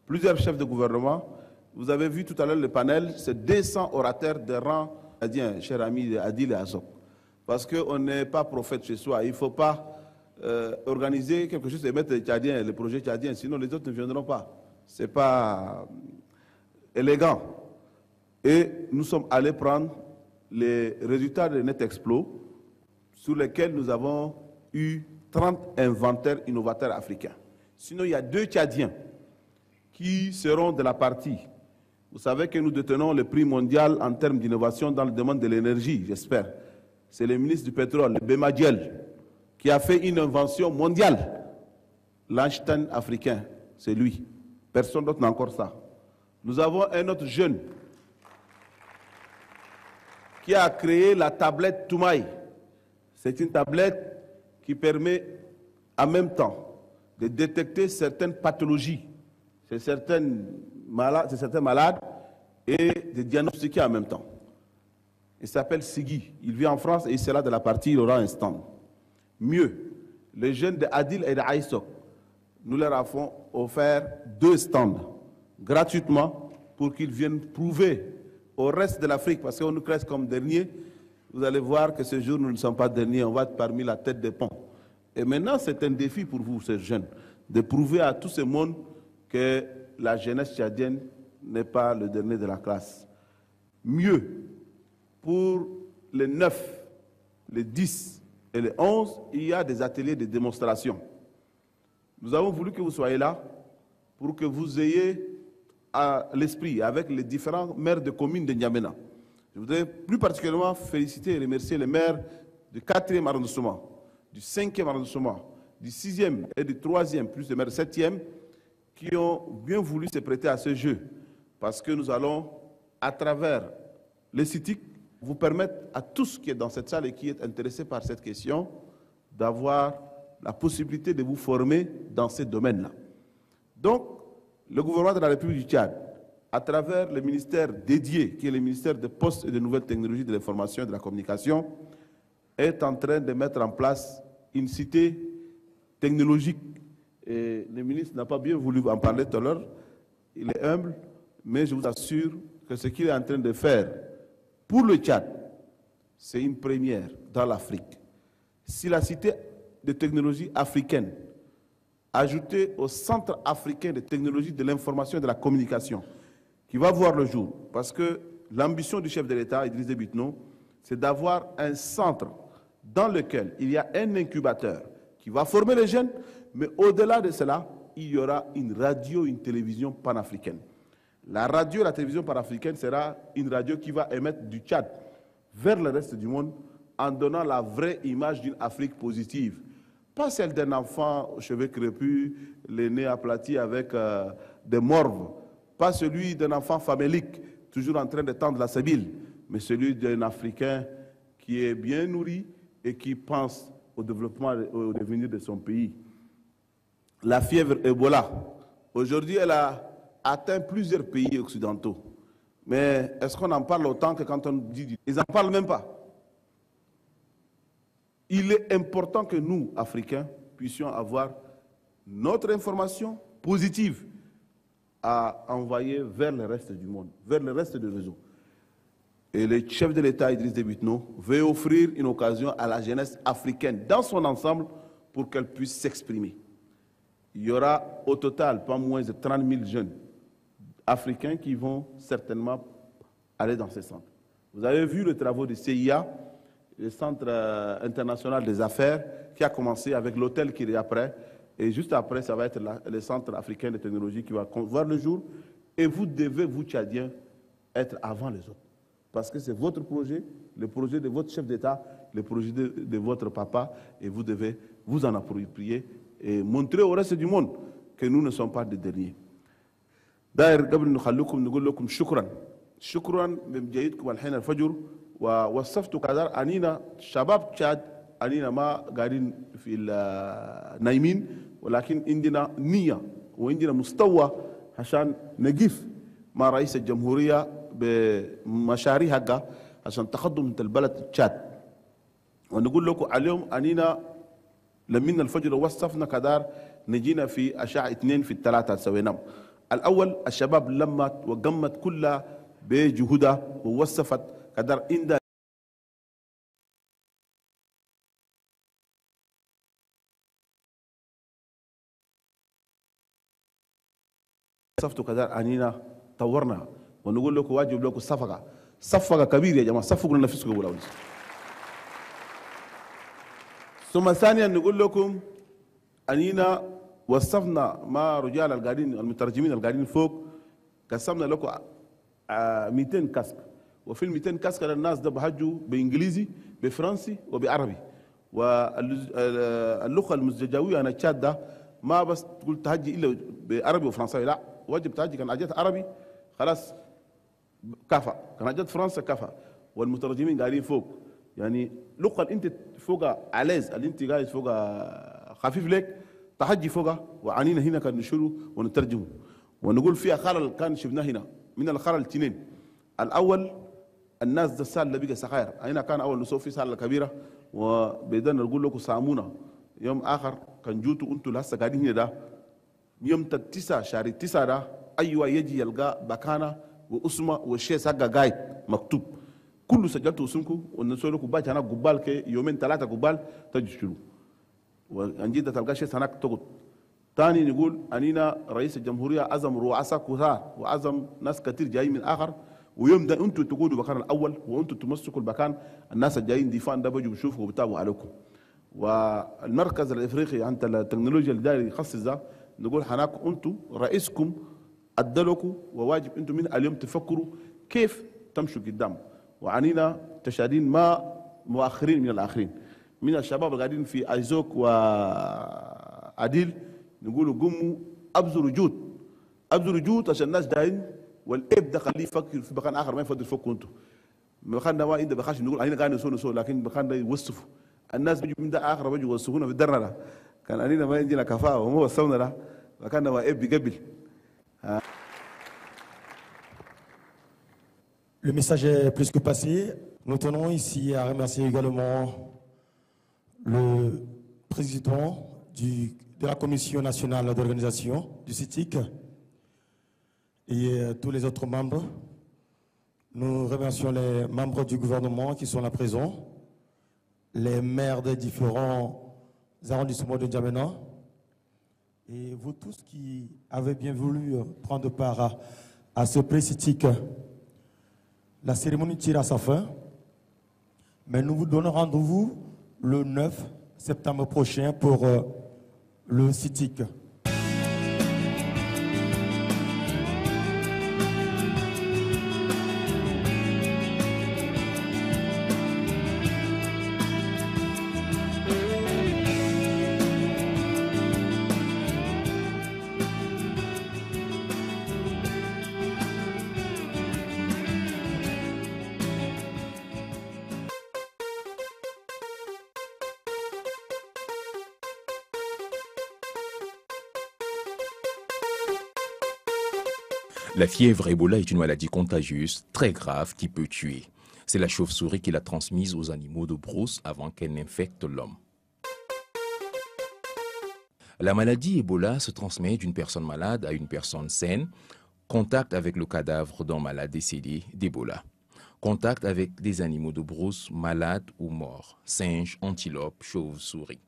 Speaker 3: plusieurs chefs de gouvernement. Vous avez vu tout à l'heure le panel, c'est 200 orateurs de rang tchadien, cher ami Adil et Azok. Parce qu'on n'est pas prophète chez soi, il ne faut pas organiser quelque chose et mettre les Tchadiens, les projets tchadiens, sinon les autres ne viendront pas. Ce n'est pas élégant. Et nous sommes allés prendre les résultats de NetExplo, sur lesquels nous avons eu 30 inventaires innovateurs africains. Sinon, il y a 2 Tchadiens qui seront de la partie. Vous savez que nous détenons le prix mondial en termes d'innovation dans le domaine de l'énergie, j'espère. C'est le ministre du pétrole, le Bemadiel, qui a fait une invention mondiale. L'Einstein africain, c'est lui. Personne d'autre n'a encore ça. Nous avons un autre jeune qui a créé la tablette Toumaï. C'est une tablette qui permet en même temps de détecter certaines pathologies chez certains malades et de diagnostiquer en même temps. Il s'appelle Sigui. Il vit en France et il sera de la partie, il aura un stand. Mieux, les jeunes de Adil et de Aïsok, nous leur avons offert 2 stands gratuitement pour qu'ils viennent prouver au reste de l'Afrique, parce qu'on nous classe comme dernier. Vous allez voir que ce jour, nous ne sommes pas derniers, on va être parmi la tête des ponts. Et maintenant, c'est un défi pour vous, ces jeunes, de prouver à tout ce monde que la jeunesse tchadienne n'est pas le dernier de la classe. Mieux, pour les 9, les 10 et les 11, il y a des ateliers de démonstration. Nous avons voulu que vous soyez là pour que vous ayez à l'esprit avec les différents maires de communes de N'Djamena. Je voudrais plus particulièrement féliciter et remercier les maires du 4e arrondissement, du 5e arrondissement, du 6e et du 3e, plus les maires du 7e, qui ont bien voulu se prêter à ce jeu. Parce que nous allons, à travers les CITIC, vous permettre à tous qui est dans cette salle et qui est intéressé par cette question, d'avoir la possibilité de vous former dans ces domaines-là. Donc, le gouvernement de la République du Tchad, à travers le ministère dédié, qui est le ministère des Postes et des Nouvelles Technologies de l'Information et de la Communication, est en train de mettre en place une cité technologique. Et le ministre n'a pas bien voulu en parler tout à l'heure. Il est humble, mais je vous assure que ce qu'il est en train de faire pour le Tchad, c'est une première dans l'Afrique. Si la cité de technologie africaine, ajoutée au Centre africain de technologie de l'information et de la communication, qui va voir le jour, parce que l'ambition du chef de l'État, Idriss Déby Itno, c'est d'avoir un centre dans lequel il y a un incubateur qui va former les jeunes, mais au-delà de cela, il y aura une radio, une télévision panafricaine. La radio et la télévision panafricaine sera une radio qui va émettre du Tchad vers le reste du monde en donnant la vraie image d'une Afrique positive. Pas celle d'un enfant aux cheveux crépus, les nez aplatis avec des morves. Pas celui d'un enfant famélique, toujours en train de tendre la sébile, mais celui d'un Africain qui est bien nourri et qui pense au développement, au devenir de son pays. La fièvre Ebola, aujourd'hui, elle a atteint plusieurs pays occidentaux. Mais est-ce qu'on en parle autant que quand on dit... Ils n'en parlent même pas. Il est important que nous, Africains, puissions avoir notre information positive à envoyer vers le reste du monde, vers le reste du réseau. Et le chef de l'État, Idriss Déby Itno, veut offrir une occasion à la jeunesse africaine dans son ensemble pour qu'elle puisse s'exprimer. Il y aura au total pas moins de 30 000 jeunes africains qui vont certainement aller dans ces centres. Vous avez vu les travaux du CIA, le Centre international des affaires, qui a commencé avec l'hôtel qui est après, et juste après, ça va être le Centre africain de technologie qui va voir le jour, et vous devez, vous Tchadiens, être avant les autres. Parce que c'est votre projet, le projet de votre chef d'État, le projet de votre papa, et vous devez vous en approprier et montrer au reste du monde que nous ne sommes pas des derniers. داير قبل نخليكم نقول لكم شكرا بمجيئتكم الحين الفجر ووصفتوا كذا انينا شباب تشاد انينا ما قاعدين في النايمين ولكن عندنا نيه وعندنا مستوى عشان نقف مع رئيس الجمهوريه بمشاريع حقه عشان تقدم البلد تشاد ونقول لكم اليوم انينا لمنا الفجر وصفنا كدار نجينا في اشعه 2 في 3 سويناهم. الأول الشباب لمت وقمت كلها بجهودها ووصفت قدر عند وصفتوا قدر أنينا طورنا ونقول لكم واجب لكم صفقة كبيرة يا جماعة صفقوا لنفسكم ولا وليس. ثم ثانيا نقول لكم أنينا وصفنا مع رجال القاعدين المترجمين القاعدين فوق قسمنا لكم 200 كاسك وفي ال 200 كاسك الناس ده بحجوا بانجليزي بفرنسي وبعربي واللغه المزدجاويه انا تشاد ده ما بس تقول تهجي الا بعربي وفرنساوي لا واجب تهجي كان اجت عربي خلاص كفى كان اجت فرنسا كفى والمترجمين قاعدين فوق يعني لغه انت فوق عليز اللي انت قاعد فوق خفيف لك تحجي فوقها وعنينا هنا كان نشره ونترجمه ونقول فيها خلل كان شفناه هنا من الخلل الاثنين. الاول الناس ده السال اللي بقى سخير هنا كان اول نسوي في سال كبيره وبدنا نقول لكم سامونا يوم اخر كان جوتوا انتوا لسه قاعدين هنا ده يوم 9 شهر 9 ده ايوه يجي يلقى بكانه واسمه والشيء ساقا قايد مكتوب كله سجلتوا اسمكم ونسوي لكم باج هناك قبال كي يومين 3 قبال تجي وانجيدة تلقى شيء هناك تقول. ثاني نقول انينا رئيس الجمهوريه عزم رؤساء كثار وعزم ناس كثير جايين من اخر ويوم ده انتم تقودوا المكان الاول وانتم تمسكوا المكان الناس الجايين ديفان ده بيجوا بيشوفوا وبيتابعوا عليكم. والمركز الافريقي عن التكنولوجيا اللي داير يخصص ده نقول هناك انتم رئيسكم ادلكم وواجب انتم من اليوم تفكروا كيف تمشوا قدام وعنينا تشادين ما مؤخرين من الاخرين. من الشباب قاعدين في ايزوك وعديل نقولوا قوموا ابذلوا جهد عشان الناس داين والاب ده خليه يفكر في مكان اخر ما يفضل يفكوا انتم. مكان ده ما عنده بخاش نقول احنا قاعدين نسوي لكن مكان ده يوصفوا الناس بيجوا من ده اخر بيجوا يوصفونا في الدرنا ده
Speaker 1: Le message est plus que passé. Nous tenons ici à remercier également le président de la Commission nationale d'organisation du CITIC et tous les autres membres. Nous remercions les membres du gouvernement qui sont là présents, les maires des différents arrondissements de N'Djamena et vous tous qui avez bien voulu prendre part à ce pré-CITIC. La cérémonie tire à sa fin, mais nous vous donnons rendez-vous le 9 septembre prochain pour le CITIC.
Speaker 14: La fièvre Ebola est une maladie contagieuse très grave qui peut tuer. C'est la chauve-souris qui l'a transmise aux animaux de brousse avant qu'elle n'infecte l'homme. La maladie Ebola se transmet d'une personne malade à une personne saine, contact avec le cadavre d'un malade décédé d'Ebola, contact avec des animaux de brousse malades ou morts, singes, antilopes, chauves-souris.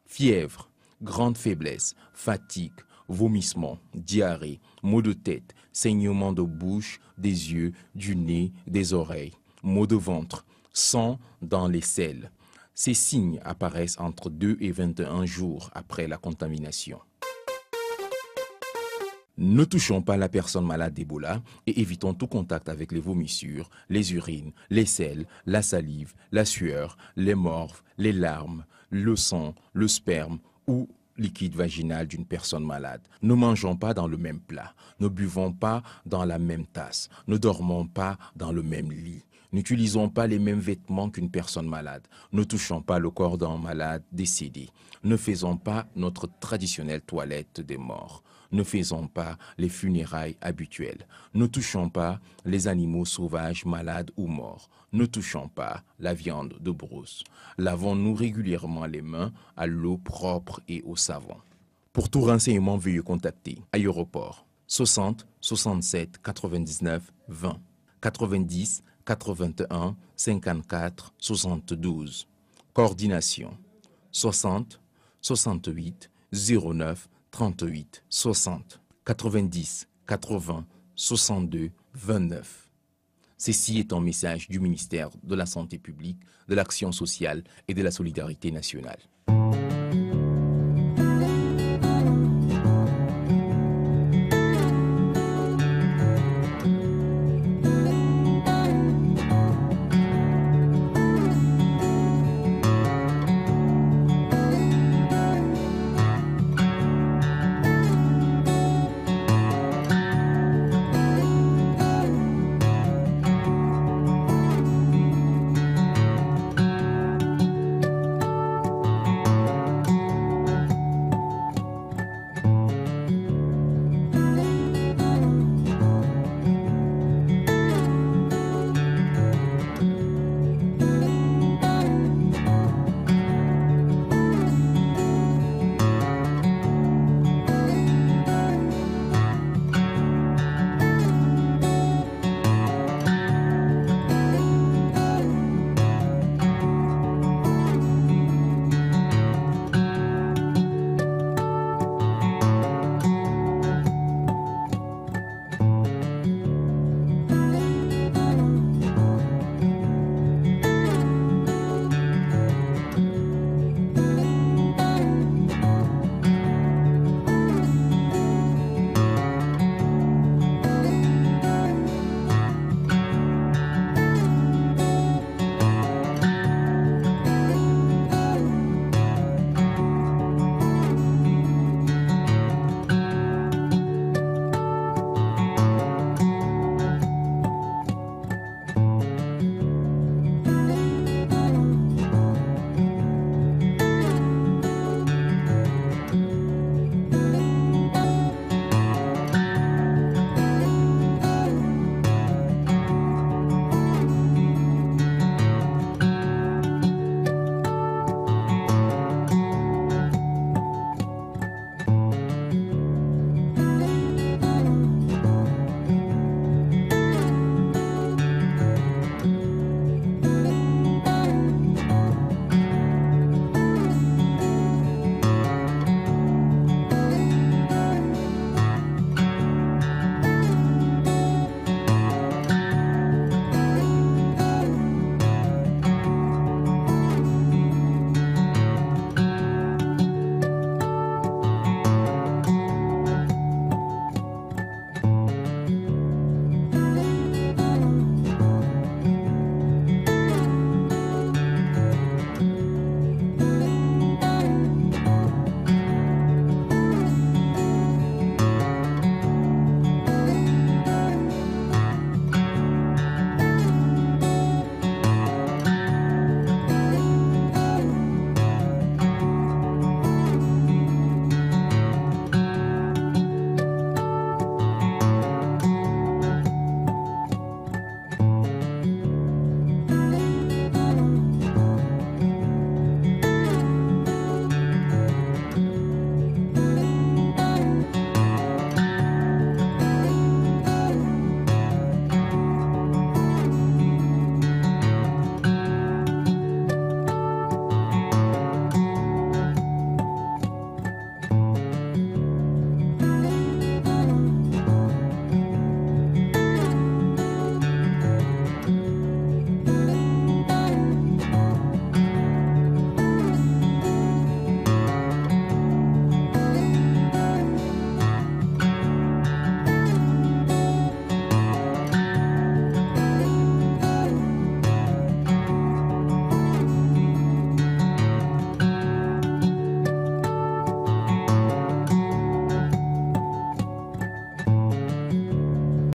Speaker 14: Fièvre, grande faiblesse, fatigue, vomissements, diarrhée, maux de tête, saignement de bouche, des yeux, du nez, des oreilles, maux de ventre, sang dans les selles. Ces signes apparaissent entre 2 et 21 jours après la contamination. Ne touchons pas la personne malade d'Ebola et évitons tout contact avec les vomissures, les urines, les selles, la salive, la sueur, les morves, les larmes, le sang, le sperme ou liquide vaginal d'une personne malade. Ne mangeons pas dans le même plat, ne buvons pas dans la même tasse, ne dormons pas dans le même lit, n'utilisons pas les mêmes vêtements qu'une personne malade, ne touchons pas le corps d'un malade décédé, ne faisons pas notre traditionnelle toilette des morts, ne faisons pas les funérailles habituelles, ne touchons pas les animaux sauvages malades ou morts, ne touchons pas la viande de brousse. Lavons-nous régulièrement les mains à l'eau propre et au savon. Pour tout renseignement, veuillez contacter Aéroport 60 67 99 20 90 81 54 72. Coordination 60 68 09 38 60 90 80 62 29. Ceci est un message du ministère de la Santé publique, de l'Action sociale et de la Solidarité nationale.